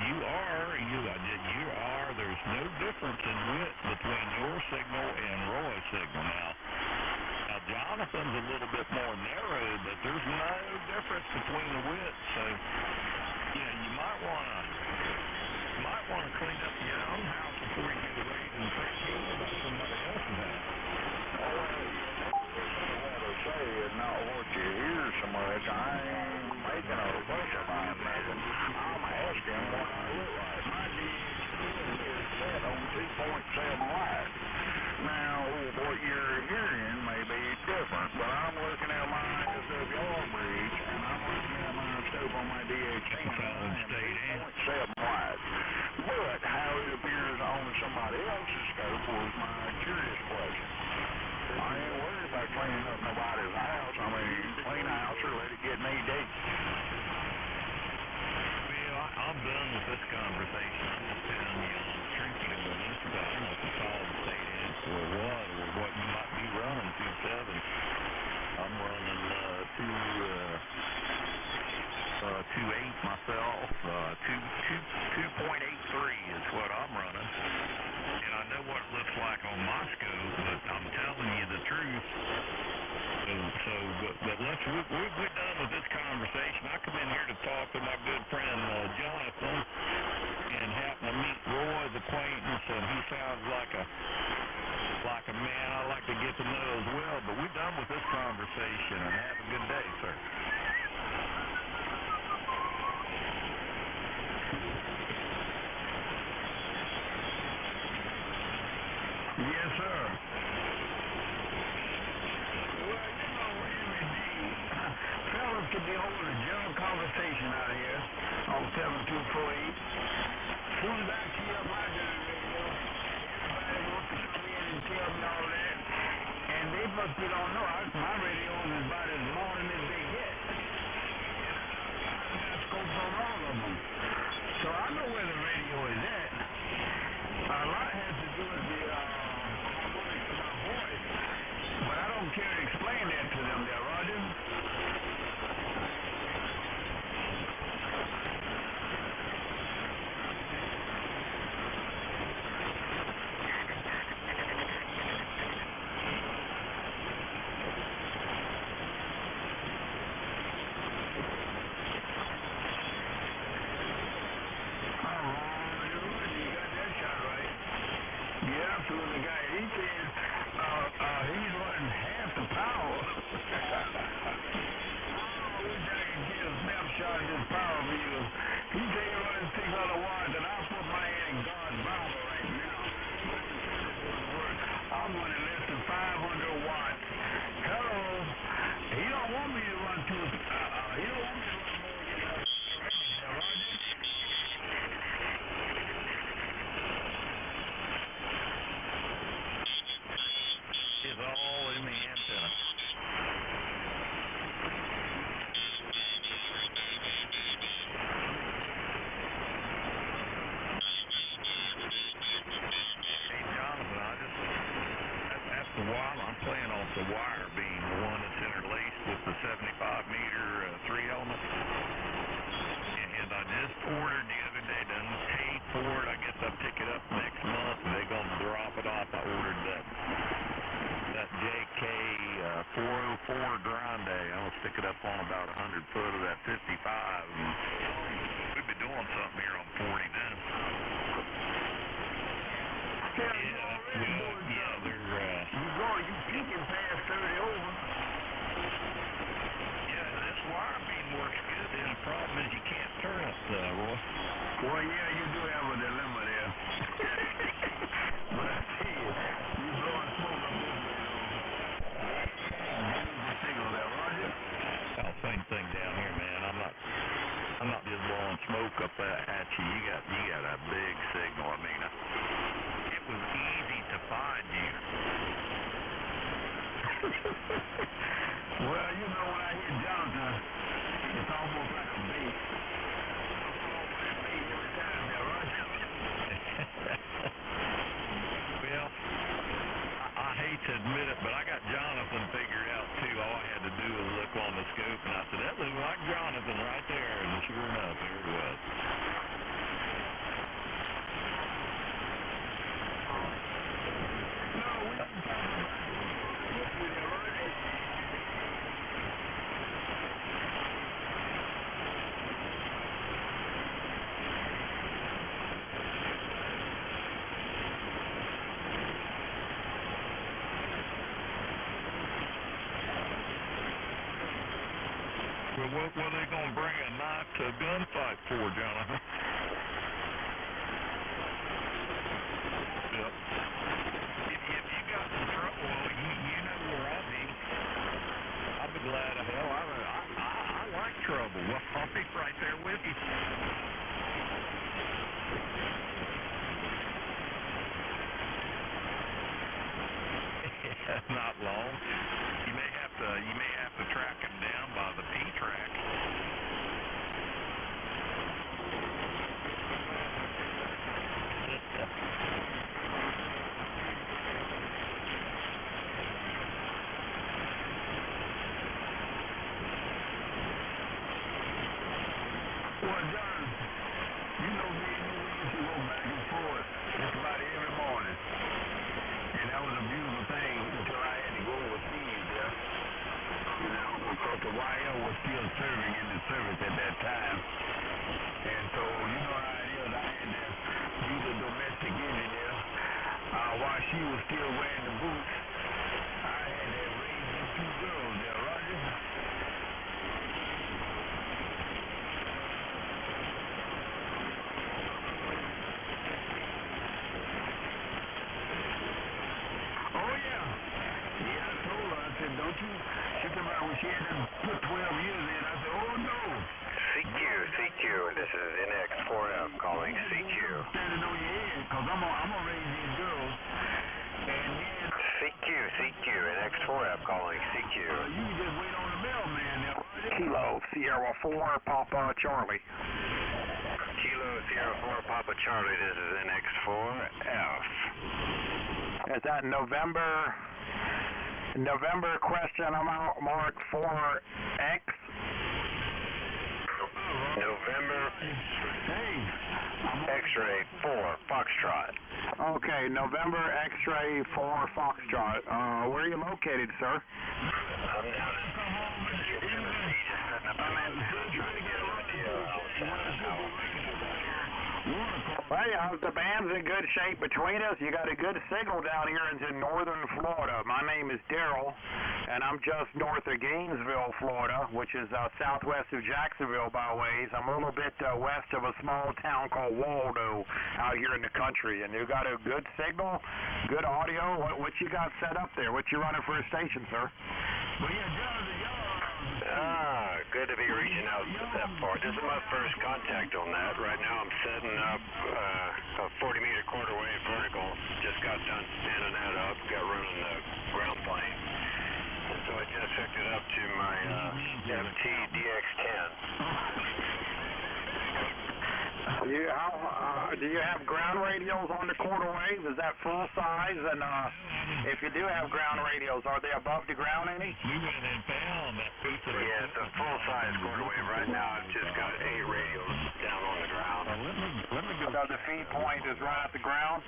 there's no difference in width between your signal and Roy's signal. Now Jonathan's a little bit more narrow, but there's no difference between the width scope on my DH10. Fountain State, eh? 0.7 wide. But how it appears on somebody else's scope was my curious question. I ain't worried about cleaning up nobody's house. I mean, clean a house or let it get knee-deep. Well, I'm done with this conversation. I'm just telling you on the truth. You know, this I don't know if it's solid state answer or what you might be running 2.7. I'm running 2.8 myself. 2.83 is what I'm running. And I know what it looks like on my scope, but I'm telling you the truth. But we're done with this conversation. I come in here to talk to my good friend Jonathan, and happen to meet Roy's acquaintance, and he sounds like a man I like to get to know as well. But we're done with this conversation, and have a good day, sir. Yes, sir. Well, you know, MD, fellas could be holding a general conversation out here on 7248. As soon as I key up my damn radio, everybody wants to come in and tell me all that. And they must be don't know. My radio is about as modern as they get. I got scopes on all of them. So I know where the radio is at. A lot has to do with the harmonics of my voice. But I don't care to explain that to them there, Roger. The guy, he said he's running half the power. I wish I could get a snapshot of this power meter. He said he's running 600 watts, and I put my hand in God's Bible right now. I'm running less than 500 watts. Hello. He don't want me to run too. He don't want me to run more than that. It's all in the antenna. Hey, Jonathan, that's the wire. I'm playing off the wire beam, the one that's interlaced with the 75-meter 3-element. And I just ordered the other day, done paid for it. I guess I'll pick it up next month, and they're going to drop it off. I ordered that JK 404 Grande. I'm going to stick it up on about 100 foot of that 55. And we'll be doing something here on 40 then. You peeking past 30 over. Yeah, this wire beam works good. The only problem is you can't turn it, Roy. Well, yeah, you do have a dilemma there. But I tell you, you blowing smoke up this way, the signal there, Roger. Oh, same thing down here, man. I'm not just blowing smoke up at you. You got a big signal. I mean, it was easy to find you. Well, you know, when I hear Jonathan, it's almost like a bait. Every time there, Roger. Well, I hate to admit it, but I got Jonathan figured out too. All I had to do was look on the scope, and I said, that looks like Jonathan right there. And sure enough, there it was. No, we didn't talk about it. Well, what were they going to bring a knife to a gunfight for, Jonathan? Yep. If you got in trouble, you know where I'll be. I'll be glad to hell. I like trouble. Well, I'll be right was serving in the service at that time. And so, you know how it is, I had to be the domestic engineer. While she was still wearing the boots, I had to raise them two girls there, Roger. Oh, yeah. Yeah, I told her, I said, don't you, she came out when she had done put 12 years in. I said, oh, no. CQ, this is NX4F calling CQ. Standing on your head, because I'm gonna raise these girls. And then... CQ, NX4F calling CQ. You can just wait on the mailman there. Kilo Sierra 4 Papa Charlie. Kilo Sierra 4 Papa Charlie, this is NX4F. Is that November question mark 4X? November X-ray 4 Foxtrot. Okay, November X-ray 4 Foxtrot. Where are you located, sir? I'm down in Tennessee, just setting up the manpower, trying to get an idea of how it's Well, the band's in good shape between us. You got a good signal down here into northern Florida. My name is Daryl, and I'm just north of Gainesville, Florida, which is southwest of Jacksonville by ways. I'm a little bit west of a small town called Waldo out here in the country. And you got a good signal, good audio. What you got set up there? What you running for a station, sir? Well, yeah, good to be reaching out that far. This is my first contact on that. Right now I'm setting up a 40-meter quarter wave vertical. Just got done standing that up, got running the ground plane. And so I just hooked it up to my MT DX10. Do you have ground radios on the quarter wave? Is that full size? And if you do have ground radios, are they above the ground any? Yeah, it's a full size quarter wave. Right now I've just got 8 radios down on the ground. So the feed point is right at the ground?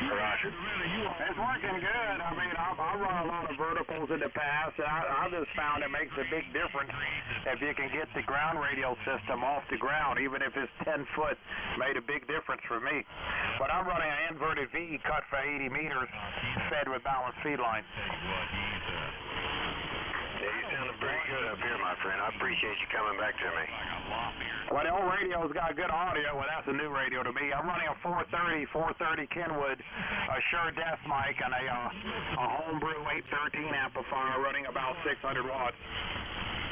Roger. It's working good. I mean, I've run a lot of verticals in the past, and I just found it makes a big difference if you can get the ground radio system off the ground, even if it's 10 foot, made a big difference for me. But I'm running an inverted V cut for 80 meters, fed with balanced feed line. Yeah, you sounding pretty good up here, my friend. I appreciate you coming back to me. Well, the old radio's got good audio. Well, that's a new radio to me. I'm running a 430 Kenwood, a Shure Death mic, and a homebrew 813 amplifier running about 600 watts.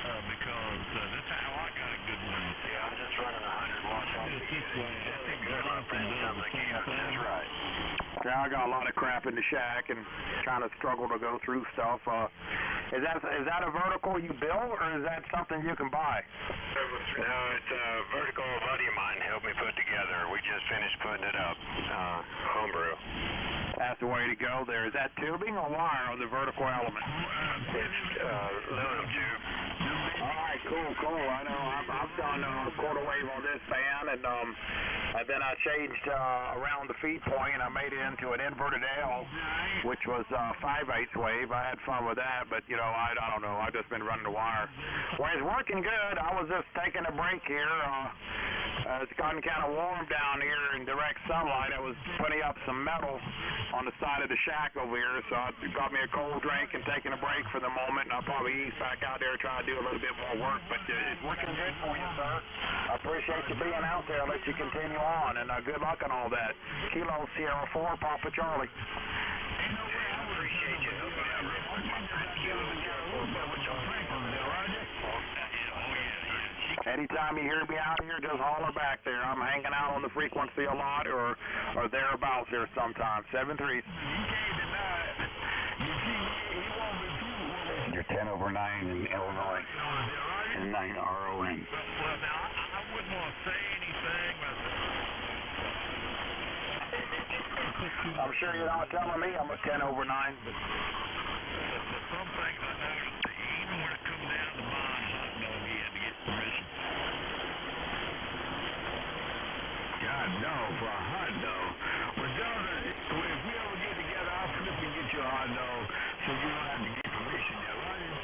Because that's how I got a good one. Yeah, I'm just running 100 watts off the good, my friend. Sounds like you got it just right. Yeah, I got a lot of crap in the shack and trying to struggle to go through stuff. Is that a vertical you build, or is that something you can buy? No, it's a vertical a buddy of mine helped me put together. We just finished putting it up. Homebrew. That's the way to go there. Is that tubing or wire on the vertical element? It's aluminum tube. All right, cool. I know I've done quarter wave on this band, and then I changed around the feed point, and I made it into an inverted L, which was 5/8 wave. I had fun with that, but I don't know. I've just been running the wire. Well, it's working good. I was just taking a break here. It's gotten kind of warm down here in direct sunlight. I was putting up some metal on the side of the shack over here, so I got me a cold drink and taking a break for the moment, and I'll probably ease back out there and try to do a little bit more work, but it's working good for you, sir. I appreciate you being out there. I'll let you continue on, and good luck on all that. Kilo Sierra 4 Papa Charlie. I appreciate you helping me out real quick, my friend. Kilo Sierra 4 Papa Charlie. Anytime you hear me out here, just holler back there. I'm hanging out on the frequency a lot or thereabouts there sometimes. 7-3. You're 10 over 9 in Illinois and 9 RON. Well, now, I wouldn't want to say anything, but... I'm sure you're not telling me I'm a 10 over 9. But some things I noticed, even when it comes down to buying a hot dog, you had to get permission. God, no, for a hot dog. Well, Jonathan, if we ever get together, I'll flip and get you a hot dog so you don't have to get permission there, right?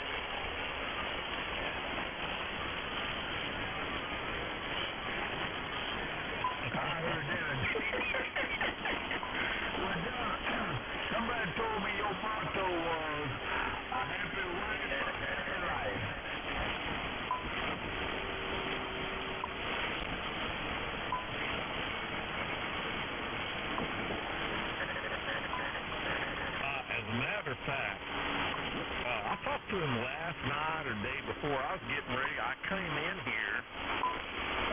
last night or day before, I was getting ready. I came in here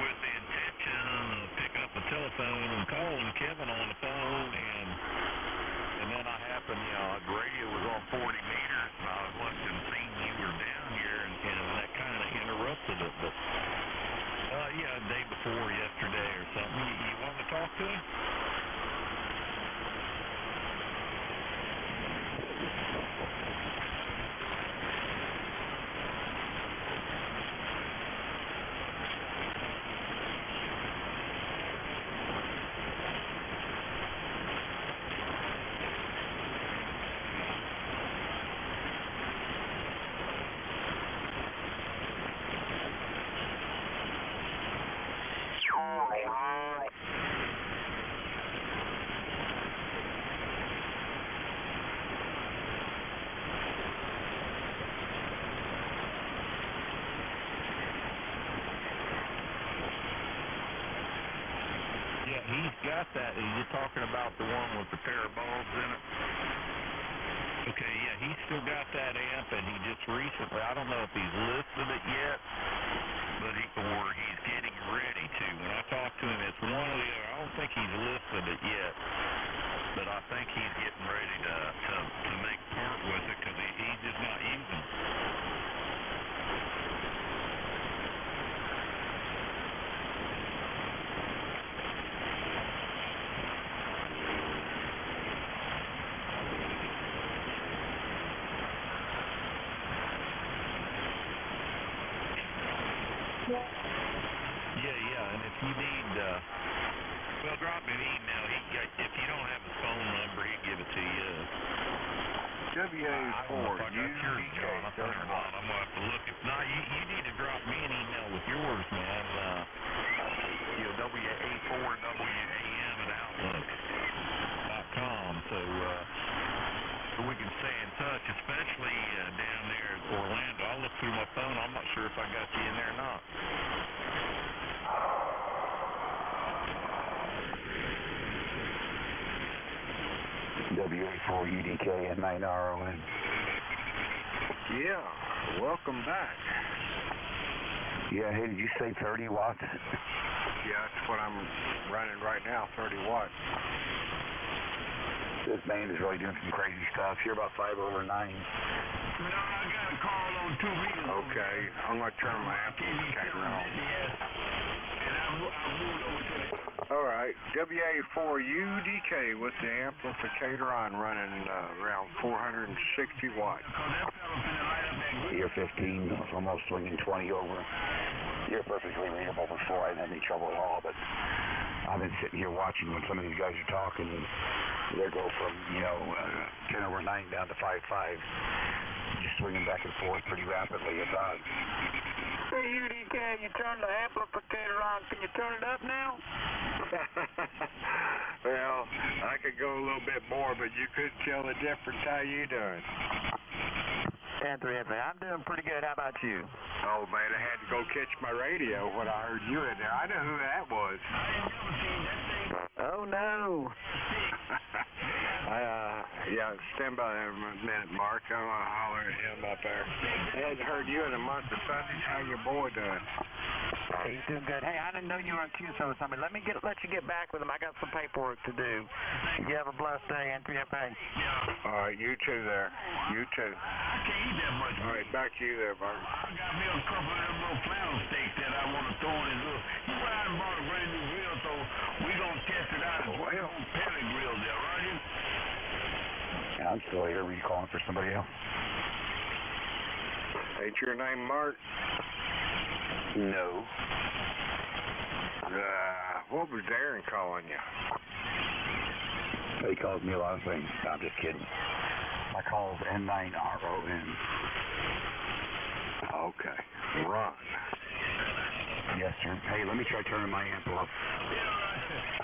with the intention of picking up the telephone and calling Kevin on the phone, and then I happened, the radio was on 40 meters, and I wasn't seeing you were down here, and that kind of interrupted it. But the day before yesterday or something. You want to talk to him? Yeah, he's got that. Are you talking about the one with the pair of bulbs in it? Okay, yeah, he's still got that amp, and he just recently, I don't know if he's listed it yet, but he's getting ready to. When I talk to him, it's one or the other. I don't think he's listed it yet, but I think he's getting ready to make part with it because he's just not using it. Yeah, and if you need, drop me an email. If you don't have his phone number, he'll give it to you. WA4, yours, Jonathan, or not. I'm going to have to look. If not, you need to drop me an email with yours, man. WA4, WAM at Outlook.com. So we can stay in touch, especially down there at Orlando. I'll look through my phone. I'm not sure if I got you in there or not. WA4UDK and 9RON. Yeah, welcome back. Yeah, hey, did you say 30 watts? Yeah, that's what I'm running right now, 30 watts. This band is really doing some crazy stuff. You're about 5 over 9. No, I got a call on 2 meters. Okay, I'm going to turn my amplifier on. And I moved over to the... All right, WA4UDK with the amplificator on, running around 460 watts. You're 15, it's almost swinging 20 over. You're perfectly readable before. I didn't have any trouble at all, but I've been sitting here watching when some of these guys are talking, and they go from, 10 over 9 down to 5.5, just swinging back and forth pretty rapidly at times. Hey, UDK, you turned the amplificator on. Can you turn it up now? Well, I could go a little bit more, but you could tell the difference. How you doing? Anthony, I'm doing pretty good. How about you? Oh, man, I had to go catch my radio when I heard you in there. I know who that was. Oh, no. Yeah, stand by there a minute, Mark. I'm going to holler at him up there. I hadn't heard you in a month of Sundays. How your boy doing? He's doing good. Hey, I didn't know you were on QSO or something. Let you get back with him. I got some paperwork to do. You have a blessed day, NPFA. All right, you too there. You too. I can't eat that much. All right, back to you there, Mark. I got me a couple of them little flannel steaks that I want to throw in his little... He went out and bought a brand new grill, so we going to test it out. Well, pellet grill there, right? Yeah, I'm still here. Were you calling for somebody else? Ain't your name Mark? No. What was Darren calling you? He calls me a lot of things. No, I'm just kidding. My call is N9RON. Okay. Run. Yes, sir. Hey, let me try turning my amp off.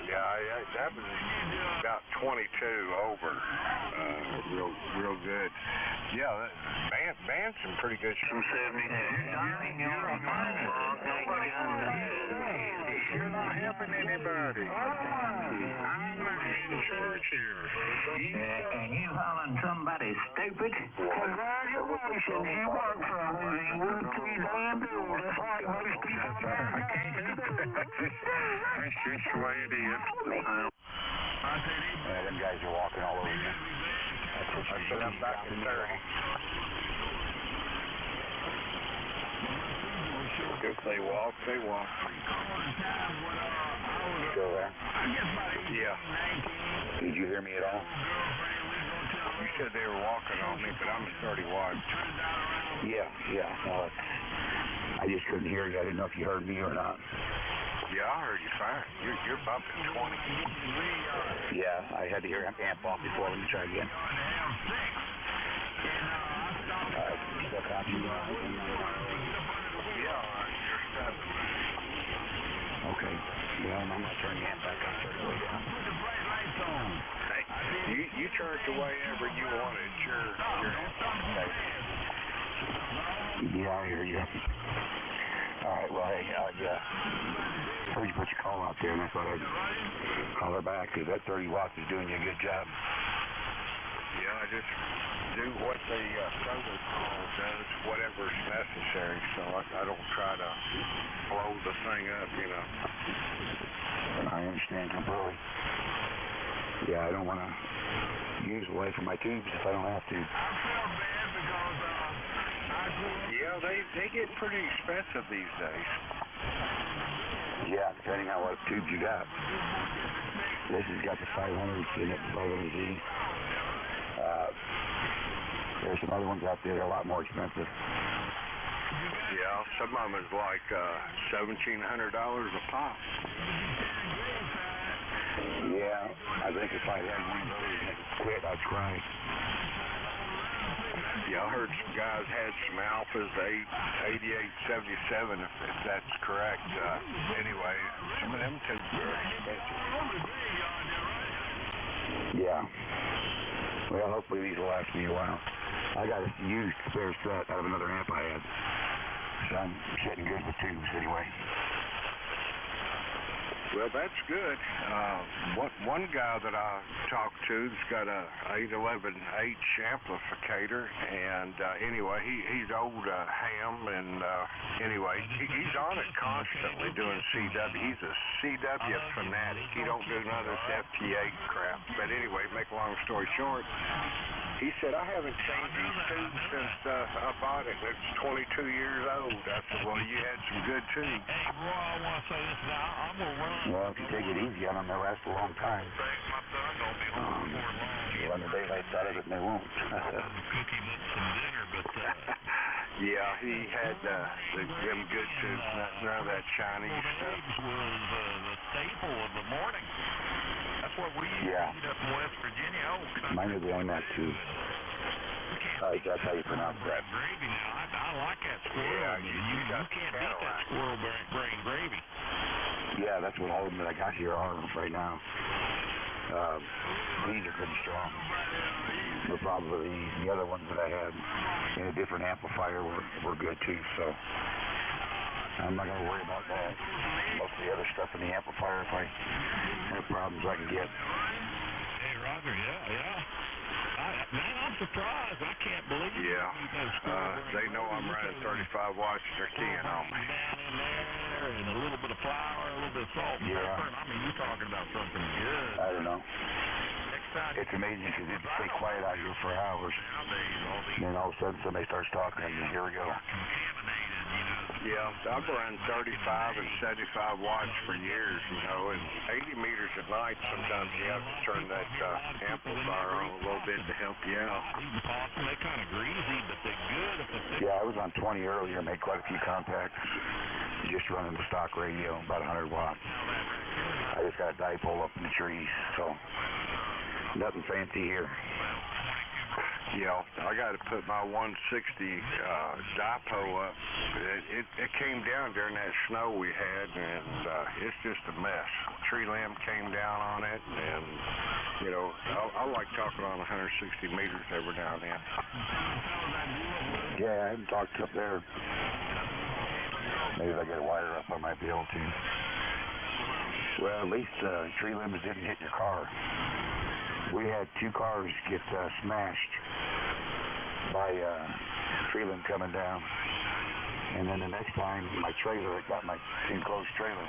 Yeah, that was about 22 over. Real good. Yeah, band's in pretty good shape. 72. You're not helping anybody. I'm in church here. And you calling somebody stupid? Congratulations, you work for a living. You're too damn old, just like most people in America. That's just the way it is. Them guys are walking all over you. I said I'm back in 30. If they walk, they walk. Still there? Yeah. Did you hear me at all? You said they were walking on me, but I'm a 31. Yeah. No, I just couldn't hear you. I didn't know if you heard me or not. Yeah, I heard you fine. You're bumping 20. Yeah, I had to hear amp off before. Let me try again. Alright, still copy. Yeah, you're 7. Okay. Well, I'm gonna turn the amp back on, turn it way down. Hey, you turn it the way ever you want it. It's your Okay. Yeah, I hear you. Alright, well, hey, I heard you put your call out there, and I thought I'd call her back, because that 30 watts is doing you a good job. Yeah, I just do what the protocol does, whatever's necessary, so I don't try to blow the thing up, you know. I understand completely. Yeah, I don't want to use away from my tubes if I don't have to. Yeah, they get pretty expensive these days. Yeah, depending on what tubes you got. This has got the 500 in it, 500Z. There's some other ones out there that are a lot more expensive. Yeah, some of them is like $1,700 a pop. Yeah, I think if I had one of those and it quit, I'd cry. Yeah, I heard some guys had some Alphas, 8877, if that's correct. Anyway, some of them tubes are expensive. Yeah. Well, hopefully these will last me a while. I got a used spare set out of another amp I had. So I'm sitting good with tubes anyway. Well, that's good. One guy that I talked to's got a 811H amplificator, and anyway, he's old ham, and anyway, he's on it constantly doing CW. He's a CW fanatic. He don't do none of this FT8 crap. But anyway, make a long story short, he said, I haven't changed these tubes since I bought it. It's 22 years old. I said, well, you had some good tubes. Hey, Roy, I want to say this now. I'm going to run. Well, if you take it easy on them, they'll last a long time. You run the daylights out of it and they won't. Cook him up some dinner, but Yeah, he had them good tubes, none of that Chinese stuff. eggs was the staple of the morning. That's what we used to eat up in West Virginia. Oh, Mine are the AMAC too. That's how you pronounce that. Gravy now. I like that squirrel. Yeah, you can't beat that squirrel brain gravy. Yeah, that's what all of them that I got here are right now. These are pretty strong. But probably the other ones that I had in a different amplifier were good too, so I'm not going to worry about that. Most of the other stuff in the amplifier, if I have problems, I can get. Hey, Roger, yeah. Man, I'm surprised. I can't believe they know I'm running 35 watts. They're keying on me. Down in there, and a little bit of flour, a little bit of salt and pepper. I mean, you're talking about something good. I don't know. Next time It's amazing because it'd stay quiet out here for hours. Then all of a sudden somebody starts talking and here we go. Yeah, I've run 35 and 75 watts for years, you know, and 80 meters at night, sometimes you have to turn that amplifier on a little bit to help you out. Possum, they're kind of greasy, but they're good if they Yeah, I was on 20 earlier, made quite a few contacts. Just running the stock radio, about 100 watts. I just got a dipole up in the trees, so nothing fancy here. Yeah, I got to put my 160 dipole up. It came down during that snow we had, and it's just a mess. Tree limb came down on it, and, you know, I like talking on 160 meters every now and then. Yeah, I haven't talked up there. Maybe if I get a wire up, I might be able to. Well, at least tree limbs didn't hit your car. We had 2 cars get smashed by tree limb coming down. And then the next time, my trailer, it got my enclosed trailer.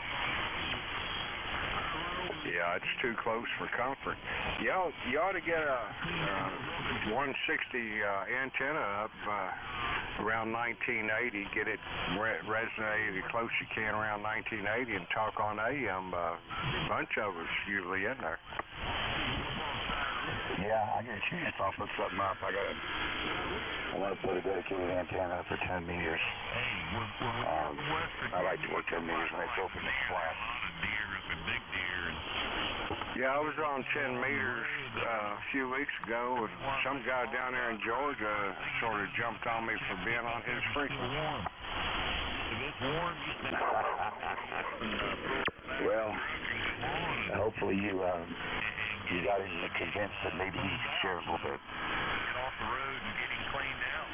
Yeah, it's too close for comfort. You ought to get a 160 antenna up around 1980. Get it resonated as close as you can around 1980 and talk on AM. A bunch of us usually in there. Yeah, I get a chance. I'll put something up. I want to put a dedicated antenna up for 10 meters. I like to work 10 meters when it's open and flat. Yeah, I was on 10 meters a few weeks ago, and some guy down there in Georgia sort of jumped on me for being on his frequency. Well, hopefully you got him convinced that maybe he could share a little bit. Get off the road and get him cleaned out.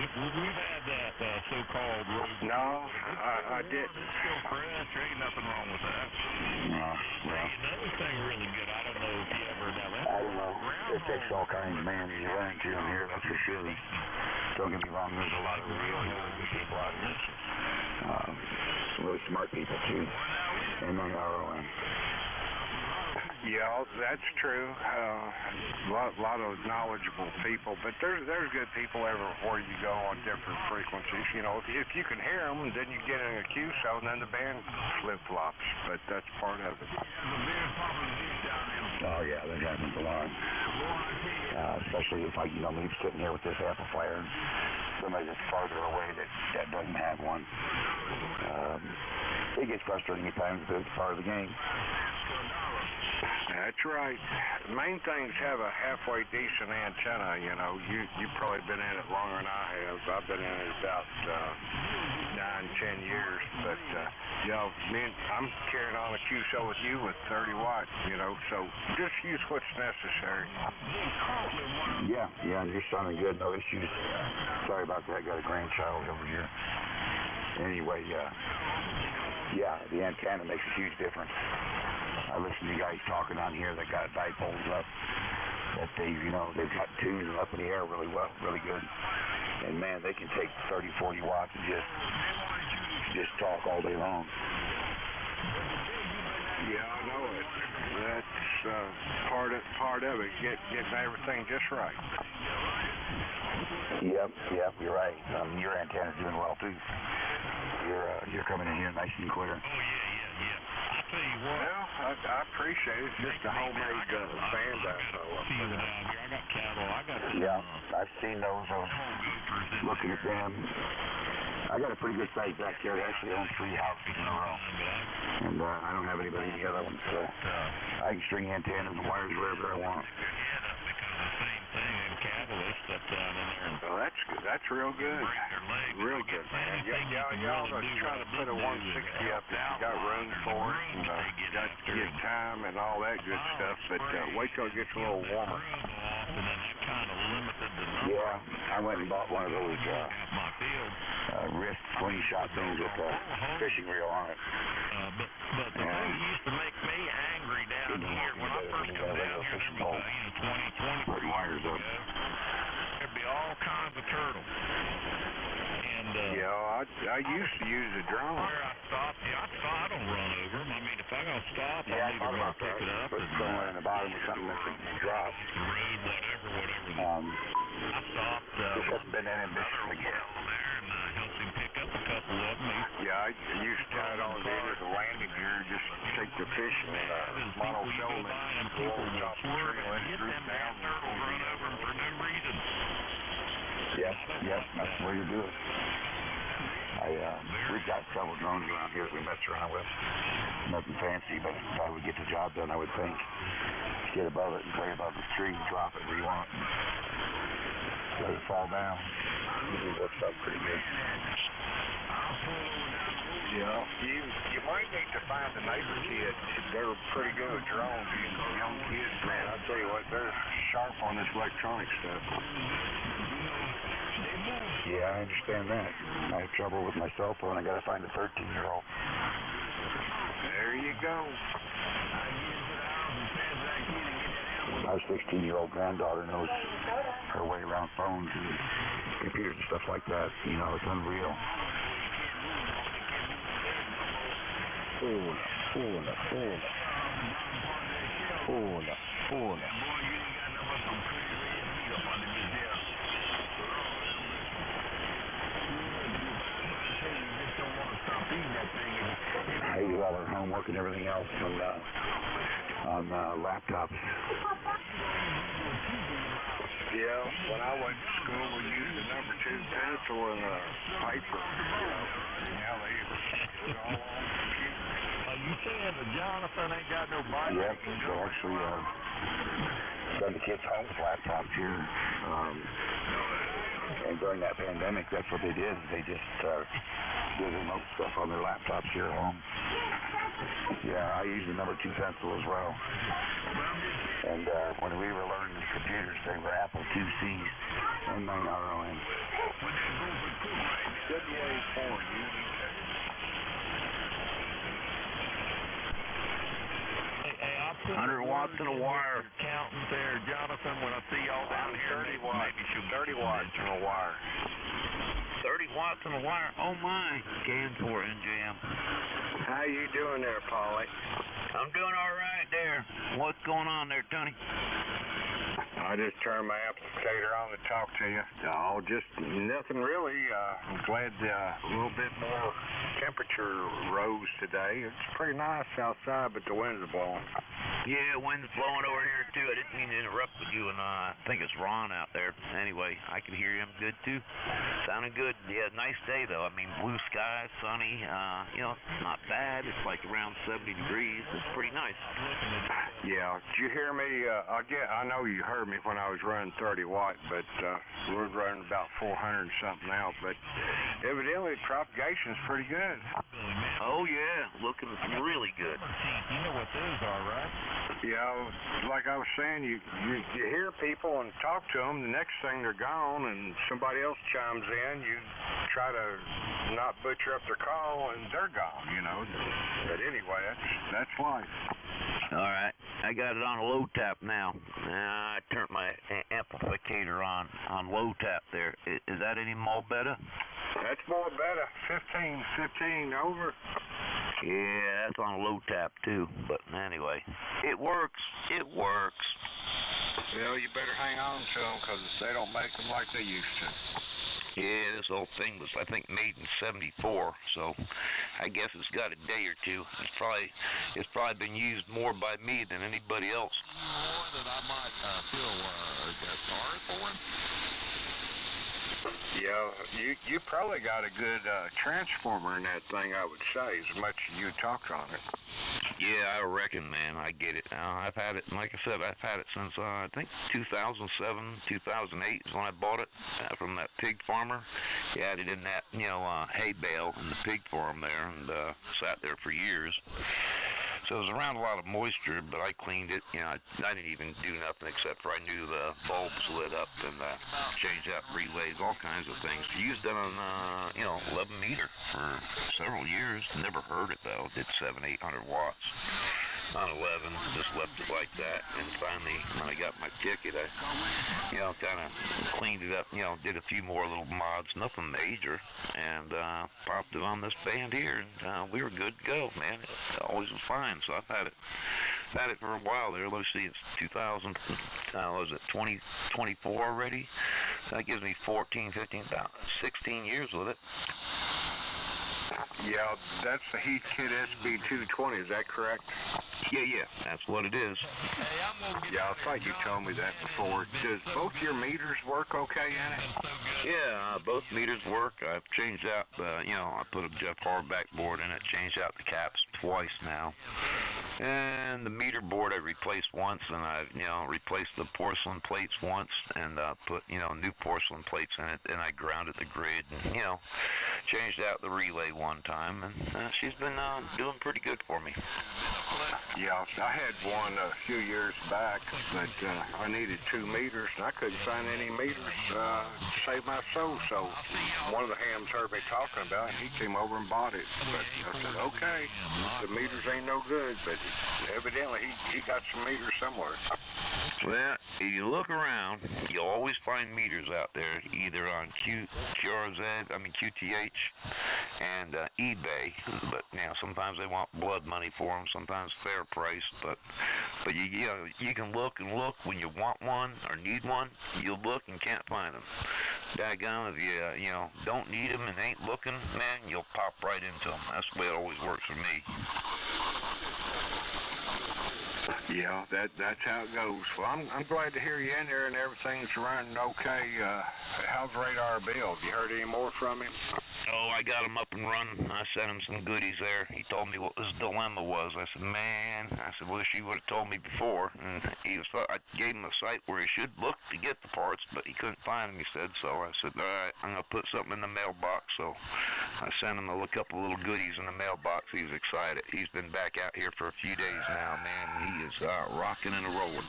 So we've had that so-called road. No, I didn't. Still fresh. There ain't nothing wrong with that. No, well, Another thing really good. I don't know if you ever now that. I don't know. It takes all kinds of man you run into them here, that's for sure. Don't get me wrong, there's a lot of really good people out here. Some really smart people too. And on ROM. Yeah, that's true. A lot of knowledgeable people, but there's good people everywhere you go on different frequencies. You know, if you can hear them, then you get in a QSO, and then the band flip-flops. But that's part of it. Oh yeah, that happens a lot. Especially if me sitting here with this amplifier, and somebody that's farther away that doesn't have one. It gets frustrating at times, but it's part of the game. That's right. The main thing is have a halfway decent antenna. You know, you've probably been in it longer than I have. I've been in it about 9-10 years. But I'm carrying on a QSO with you with 30 watts. You know, so just use what's necessary. Yeah, you're sounding good. No issues. Sorry about that. Got a grandchild over here. Anyway, yeah, the antenna makes a huge difference. I listen to you guys talking on here that got dipoles up, that they've got tuned up in the air really well, really good. And man, they can take 30, 40 watts and just talk all day long. Yeah, I know it. That's part of it, getting everything just right. Yep, you're right. Your antenna's doing well too. You're coming in here nice and clear. Oh yeah. I tell you what. Well, I appreciate it. It's just a homemade band dipole. I got cattle. I got yeah, I've seen those. I was looking at them. I got a pretty good sized backyard. I actually own 3 houses in a row. And I don't have anybody in the other one, so I can string antennas and wires wherever I want. Well, that's real good. Real good, man. Y'all just trying to put a 160 up if you got room for it and got good time and all that good stuff, but wait till it gets a little warmer. Yeah, I went and bought one of those wrist slingshot things with a fishing reel on it. But the thing used to make me angry down here when I first come down here, there was 20 putting wires up. There'd be all kinds of turtles. And I used to use a drone. Where I stopped, I don't run over them. I mean, if I'm gonna stop, I I'm either gonna pick it up put someone in the bottom of something that could drop. the road, whatever. I stopped. Just hasn't been in mission again. There and helped him pick up a couple of them. Yeah, I used to tie it on the end of the landing gear, just take the fish and monofilament and go over the top of the tree and let it droop down. Turtles run over them for no reason. Yep, that's the way to do it. We've got several drones around here that we mess around with. Nothing fancy, but I would get the job done, I would think. Get above it and play above the tree and drop it where you want. Let it fall down. Usually works out pretty good. Yeah, you might need to find a neighbor kid. They're pretty good at drones. Young kids, man, I tell you what, they're sharp on this electronic stuff. Yeah, I understand that. I have trouble with my cell phone. I gotta find a 13-year-old. There you go. My 16-year-old granddaughter knows her way around phones and computers and stuff like that. You know, it's unreal. Hola. I do all our homework and everything else on laptops. Yeah, when I went to school, we used the number 2 pencil and a paper, you know. Now they do it all on computer. Are you saying that Jonathan ain't got no bike? Yep, they actually send the kids home with laptops here. And during that pandemic, that's what they did. They just did remote stuff on their laptops here at home. Yeah, I use the number 2 pencil as well. And when we were learning computers, they were Apple IICs and 9RON. Hey, I'll put 100 watts in a wire. Counting there, Jonathan, when I see y'all down here. 30 watts. Maybe she'll 30 watts in a wire. 30 watts in a wire. Oh my. Scan for NJM. How you doing there, Polly? I'm doing all right there. What's going on there, Tony? I just turned my applicator on to talk to you. No, just nothing really. I'm glad a little bit more temperature rose today. It's pretty nice outside, but the wind's blowing. Yeah, wind's blowing over here too. I didn't mean to interrupt with you, and I think it's Ron out there. Anyway, I can hear him good too. Sounding good. Yeah, nice day though. I mean, blue sky, sunny. You know, it's not bad. It's like around 70 degrees. It's pretty nice. Yeah. Did you hear me? I know you heard me when I was running 30 watt, but we're running about 400 and something now. But evidently, the propagation's pretty good. Oh yeah, looking really good. You know what those are, right? Yeah, like I was saying, you hear people and talk to them. The next thing they're gone, and somebody else chimes in. You try to not butcher up their call, and they're gone. You know. But anyway, that's life. All right, I got it on a low tap now. I turned my amplificator on low tap there. Is that any more better? That's more better. 15 over. Yeah, that's on low tap too. But anyway, it works. It works. Well, you better hang on to them because they don't make them like they used to. Yeah, this whole thing was, I think, made in '74, so I guess it's got a day or two. It's probably been used more by me than anybody else. More that I might feel sorry for him. Yeah, you probably got a good transformer in that thing, I would say, as much as you talked on it. Yeah, I reckon, man. I get it now. I've had it, like I said, I've had it since, I think, 2007, 2008 is when I bought it from that pig farmer. He had it in that, hay bale in the pig farm there, and sat there for years. So it was around a lot of moisture, but I cleaned it. I didn't even do nothing except for I knew the bulbs lit up and changed out relays, all kinds of things. Used it on, 11 meter for several years. Never heard it though. Did 700-800 watts on 11. Just left it like that. And finally, when I got my ticket, I, kind of cleaned it up. Did a few more little mods, nothing major, and popped it on this band here, and we were good to go, man. It always was fine. So I've had it for a while there. Let's see, it's 2000, was it 2024 already? That gives me 14, 15, about 16 years with it. Yeah, that's the Heathkit SB220, is that correct? Yeah, that's what it is. Yeah, I thought you told me that before. Does both your meters work okay in it? Yeah, both meters work. I've changed out I put a Jeff Hard backboard in it, changed out the caps twice now. And the meter board I replaced once, and I, replaced the porcelain plates once, and put, new porcelain plates in it, and I grounded the grid, and, changed out the relay one time, and she's been doing pretty good for me. Yeah, I had one a few years back, but I needed 2 meters, and I couldn't find any meters to save my soul. So one of the hams heard me talking about it, and he came over and bought it. But I said, okay, the meters ain't no good, but evidently he got some meters somewhere. Well, if you look around, you'll always find meters out there, either on QRZ, QTH, and eBay. But sometimes they want blood money for them, sometimes fair price. But you can look and look when you want one or need one. You'll look and can't find them. Daggone, if you don't need them and ain't looking, man, you'll pop right into them. That's the way it always works for me. Yeah, that's how it goes. Well, I'm glad to hear you in there and everything's running okay. How's Radar Bill? Have you heard any more from him? Oh, I got him up and running. I sent him some goodies there. He told me what his dilemma was. I said, man, wish he would have told me before. And I gave him a site where he should look to get the parts, but he couldn't find them, he said. So I said, all right, I'm going to put something in the mailbox. So I sent him a couple little goodies in the mailbox. He was excited. He's been back out here for a few days now, man. He is rocking and rolling.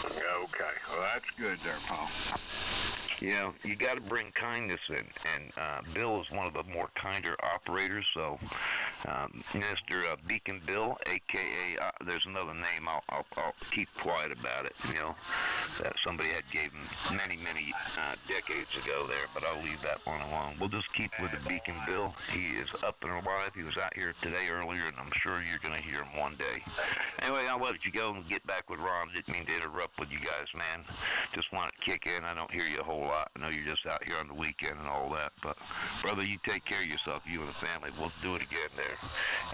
Okay, well, that's good there, Paul. You got to bring kindness in, and Bill is one of the more kinder operators, so Mr. Beacon Bill, a.k.a. There's another name, I'll keep quiet about it, that somebody had gave him many decades ago there, but I'll leave that one alone. We'll just keep with the Beacon Bill. He is up and alive. He was out here today earlier, and I'm sure you're going to hear him one day. Anyway, I'll let you go and get back with Ron. Didn't mean to interrupt with you guys, man. Just wanted to kick in. I don't hear you a whole lot. I know you're just out here on the weekend and all that, but brother, you take care of yourself, you and the family. We'll do it again there.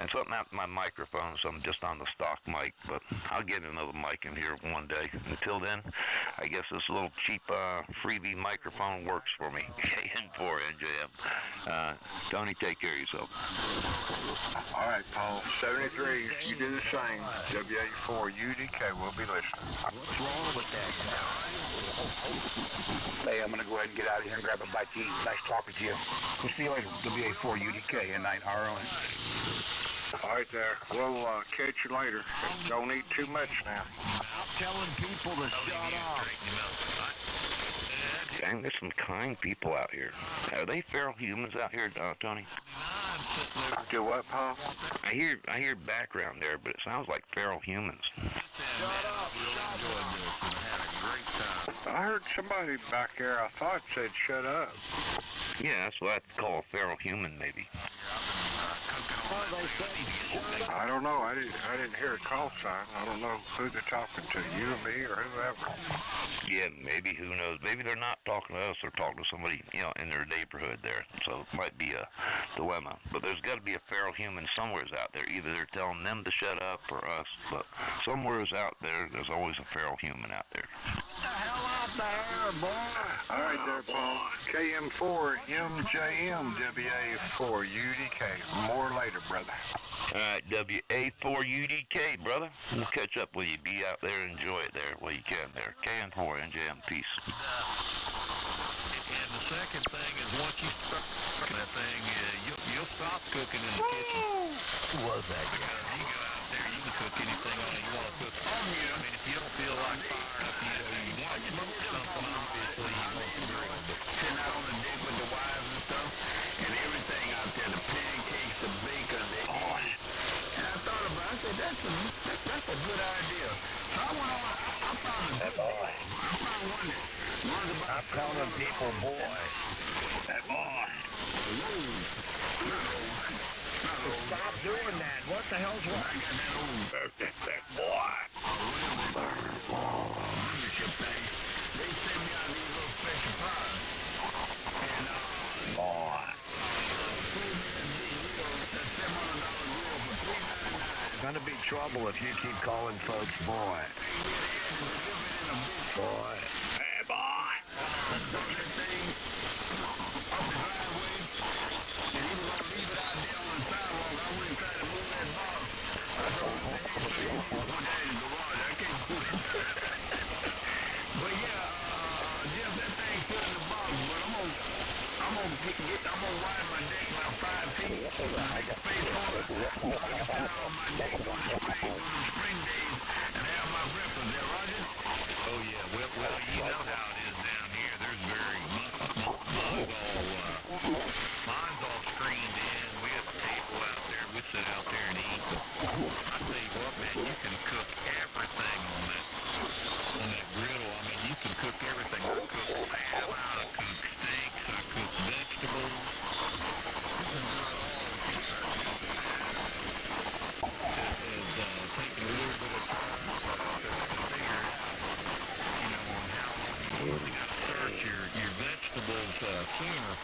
And something out my microphone, so I'm just on the stock mic, but I'll get another mic in here one day. Until then, I guess this little cheap freebie microphone works for me. KN4NJM. Tony, take care of yourself. All right, Paul. 73, you do the same. WA4UDK, we'll be listening. What's wrong with that now? Hey, I'm going to go ahead and get out of here and grab a bite to eat. Nice talking to you. We'll see you later. WA4UDK and night RON. All right there. We'll catch you later. Don't eat too much now. I'm telling people to shut up. Dang, there's some kind people out here. Are they feral humans out here, Tony? Do what, Paul? I hear background there, but it sounds like feral humans. Shut up. I heard somebody back there, I thought, said shut up. Yeah, that's what I'd call a feral human, maybe. I don't know. I didn't hear a call sign. I don't know who they're talking to, you or me or whoever. Yeah, maybe. Who knows? Maybe they're not talking to us. They're talking to somebody, in their neighborhood there. So it might be a dilemma. But there's got to be a feral human somewheres out there. Either they're telling them to shut up or us. But somewheres out there, there's always a feral human out there. What the hell out there, boy? All right there, Paul. KM4MJM WA4UDK. More later, brother. All right, WA4UDK, brother. We'll catch up with you. Be out there and enjoy it there while you can there. KN4NJM. Peace. And the second thing is once you start that thing, you'll stop cooking in the kitchen. Who was that guy? Because you go out there, you can cook anything on it you want to cook. I mean, if you don't feel like firing up, you want to smoke something, obviously you want to grill. But sitting out on the deck with the wives and stuff, and everything out there, the pancakes, the bacon, the eggs. And I thought about it, I said, that's a good idea. So I went on, I found a good boy. I found one that runs about. I'm calling people boy. That boy. Stop doing that. What the hell's wrong? I got that old that boy. Membership thing. They send me out these little special pies. And Boy. It's gonna be trouble if you keep calling folks boy. Boy. Hey, boy. And he was going to leave it out there on the sidewalk. I went and tried to move that box. I I got space holders. So I can sit out on my day going to spring days and have my breakfast there, Roger? Oh, yeah. Well, you know how it is down here. There's mine's all screened in. We have a table out there. We sit out there and eat. But I tell you what, man, you can cook everything on that griddle. I mean, you can cook everything. I cook lamb, I cook steaks, I cook vegetables. You can do it all if you start doing that. It has taken a little bit of time to figure out, you know, on how you really got to start your vegetables sooner.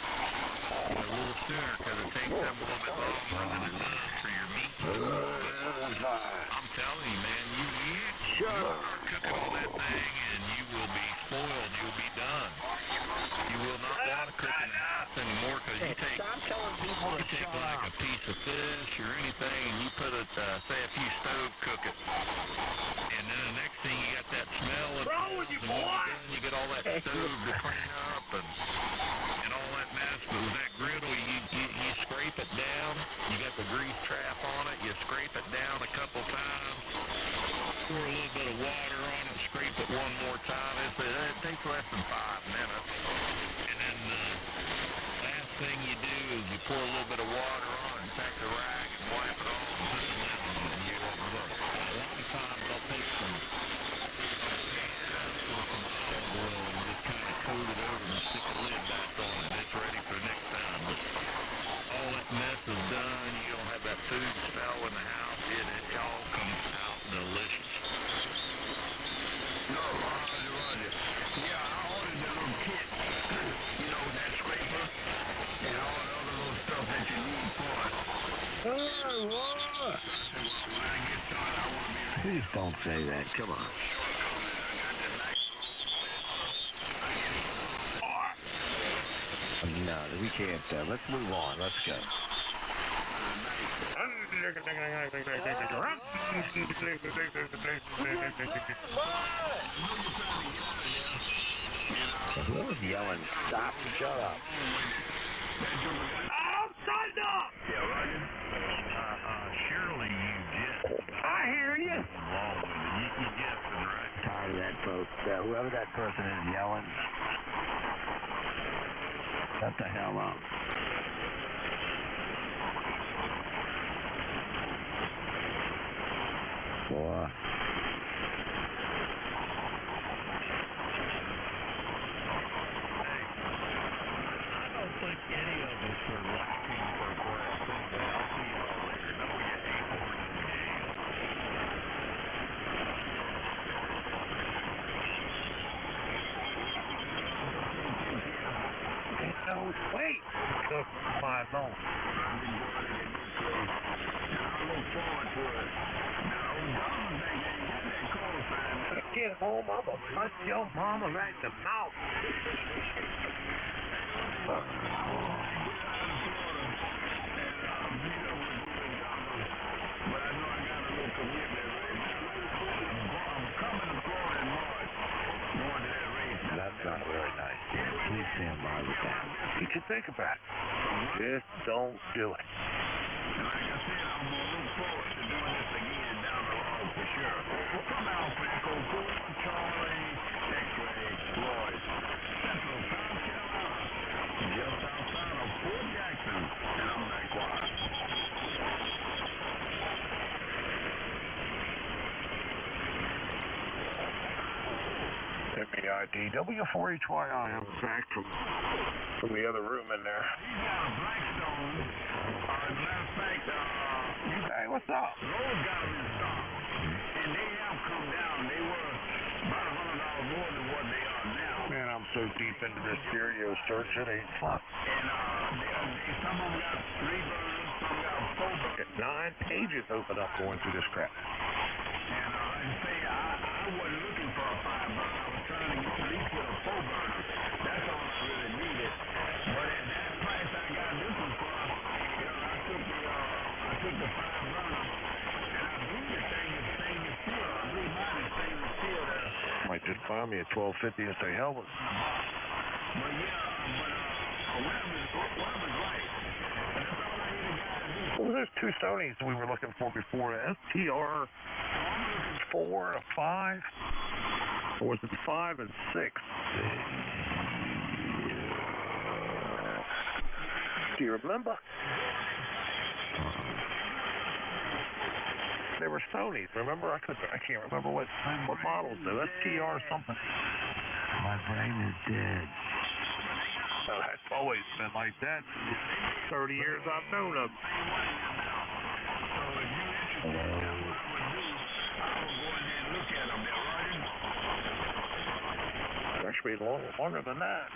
A little sooner, because it takes them a little bit longer than it does for your meat. I'm telling you, man, you start cooking on that thing and you will be spoiled. You'll be done. You will not want to cook in the house anymore, because you take like a piece of fish or anything and you put it, say if you stove cook it, and then the next thing you got that smell and you get all that stove to clean up and all that mess. But with that griddle, you scrape it down. You got the grease trap on it. You scrape it down a couple times. Pour a little bit of water on it. Scrape it one more time. It takes less than 5 minutes. And then last thing you do is you pour a little bit of water on it and take the rag and wipe it off and put the lid on it. And you're letting go. A lot of times I'll take some or some olive oil and just kind of coat it over and stick the lid back on it. It's ready for next time. But all that mess is done. You don't have that food smell in the house. It all comes out delicious. No, Roger. Yeah, I ordered the little kit. You know, that scraper and all the other little stuff that you need for it. Oh, what? When I get started, I want to be ready. Please don't say that. Come on. No, we can't. Let's move on. Let's go. Whoever's yelling, stop, shut up. I'm signed up! Yeah, Roger. Surely you just I hear you. along with it. You guessing, right? Tired of that, folks. Whoever that person is yelling, shut the hell up. Boy. I don't think any of us are lacking for breath. Anyway, I'll see you all later. Don't forget 8 more in the game. No, wait. Cook my bone. I look forward to it. Now, John, they ain't got that call sign. When I get home, I'm going to punch your mama right in the mouth. That's not very nice. Please stand by with that. You should think about it. Just don't do it. Like I said, I'm going to look forward to doing this again down the road for sure. From Alfredo, Charlie, X-Ray, Lloyd, Central South Carolina, just outside of Fort Jackson, and I'm back quiet. MEID, W4HYI, I'm back from the other room in there. You got a Blackstone. As a matter of fact, Hey, what's up? those got them in stock. And they have come down. They were about $100 more than what they are now. Man, I'm so deep into this stereo search, it ain't fun. And some of them got 3 burners, some got 4 burners. 9 pages open up going through this crap. And like I say, I wasn't looking for a 5 burner. I was trying to get at least get a 4 burner. That's all I really needed. But at that price I got this one for, you know, I took the 5 burner, and I blew the thing is stainless steel. I blew mine is stainless steel there. Might just buy me a 1250 and say hell with it. But yeah, whatever's right. That's all I need to Well, there's two Sonys we were looking for before. STR 4 and 5, or was it 5 and 6? Do you remember? They were Sonys. Remember? I can't remember what models though. STR something. My brain is dead. Oh, that's always been like that. 30 years I've known them. Actually, longer than that.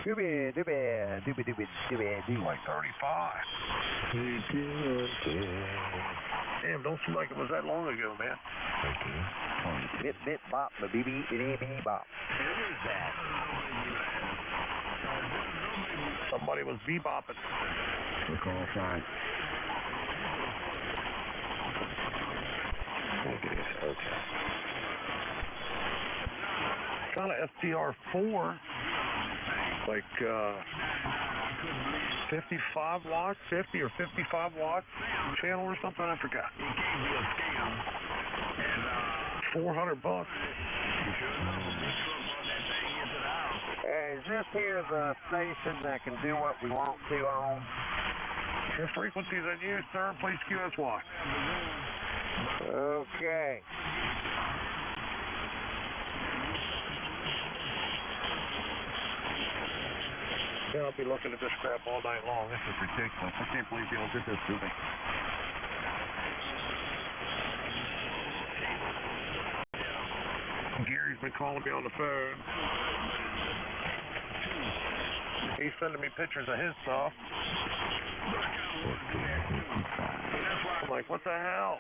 Doobie. Like 35. Damn, don't seem like it was that long ago, man. Bip, bip, bop, ba, bee, bee, bee, bee, bop. Who is that? Somebody was bebopping. Call sign. Okay. Kind of STR 4, like 55 watts, 50 or 55 watts channel or something. I forgot. $400. Is this here the station that can do what we want to on? The frequencies in use, sir. Please QSY. Okay. Yeah, I'll be looking at this crap all night long. This is ridiculous. I can't believe y'all did this to me. Gary's been calling me on the phone. He's sending me pictures of his stuff. I'm like, what the hell?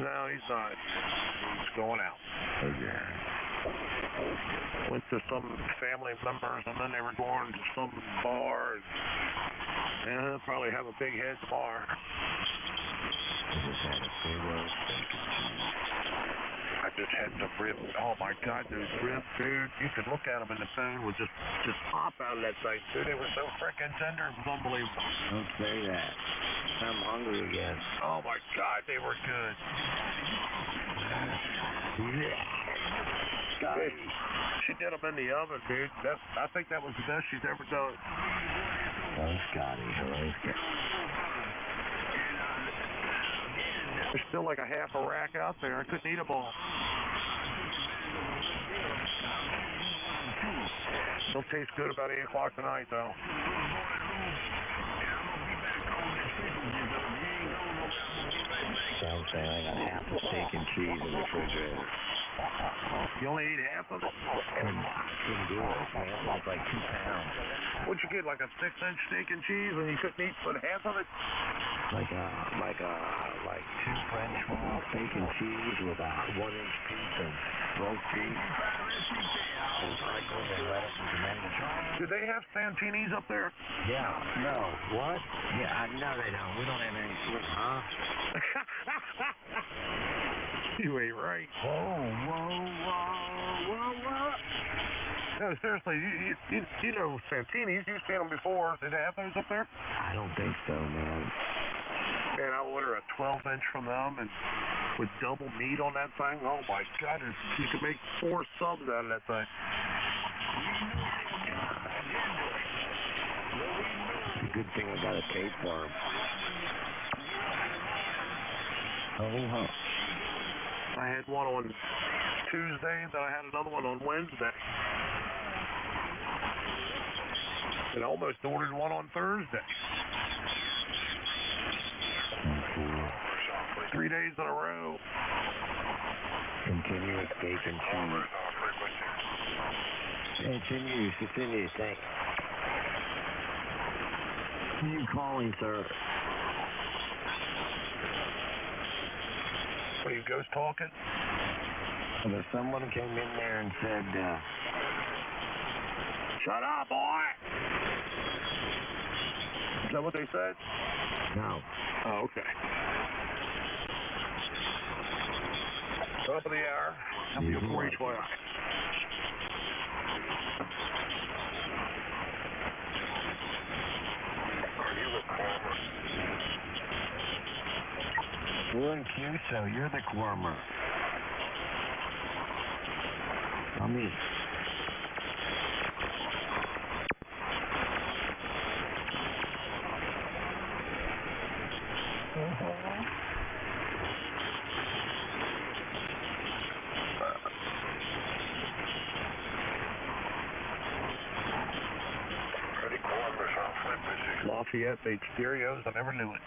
No, he's not. He's going out. Went to some family members, and then they were going to some bar. And they'll probably have a big head tomorrow. I just had some ribs. Oh my God, those ribs, dude! You could look at them in the phone would just pop out of that thing, dude. They were so freaking tender, it was unbelievable. Don't say that. I'm hungry again. Oh my God, they were good. Scotty. She did them in the oven, dude. I think that was the best she's ever done. Hello, Scotty. Hello, Scotty. There's still like a half a rack out there. I couldn't eat them all. They'll taste good about 8 o'clock tonight, though. Sounds like I got half a steak and cheese in the refrigerator. You only ate half of it? Couldn't do it, man. It's like 2 pounds. What'd you get, like a 6-inch steak and cheese, and you couldn't eat but half of it? Like 2 French fries, steak and cheese with a 1-inch piece of roast beef. Do they have Santini's up there? Yeah. No. What? Yeah, no, they don't. We don't have any. Huh? You ain't right. Whoa. No, seriously, you know Santini's. You've seen them before. Did they have those up there? I don't think so, man. Man, I order a 12-inch from them, and with double meat on that thing. Oh my God, you could make 4 subs out of that thing. It's a good thing I got a tape for them. Oh, I had one on Tuesday, then I had another one on Wednesday. And I almost ordered one on Thursday. 3 days in a row. Continuous steak and cheese. Continue, thanks. Who are you calling, sir? What are you, ghost talking? Well, someone came in there and said, shut up, boy! Is that what they said? No. Oh, okay. Top of the hour. I'll be a 4HY. doing, Q? So you're the quirmer. I mean... Pretty Columbus, I'll flip this. Lafayette made stereos. I never knew it.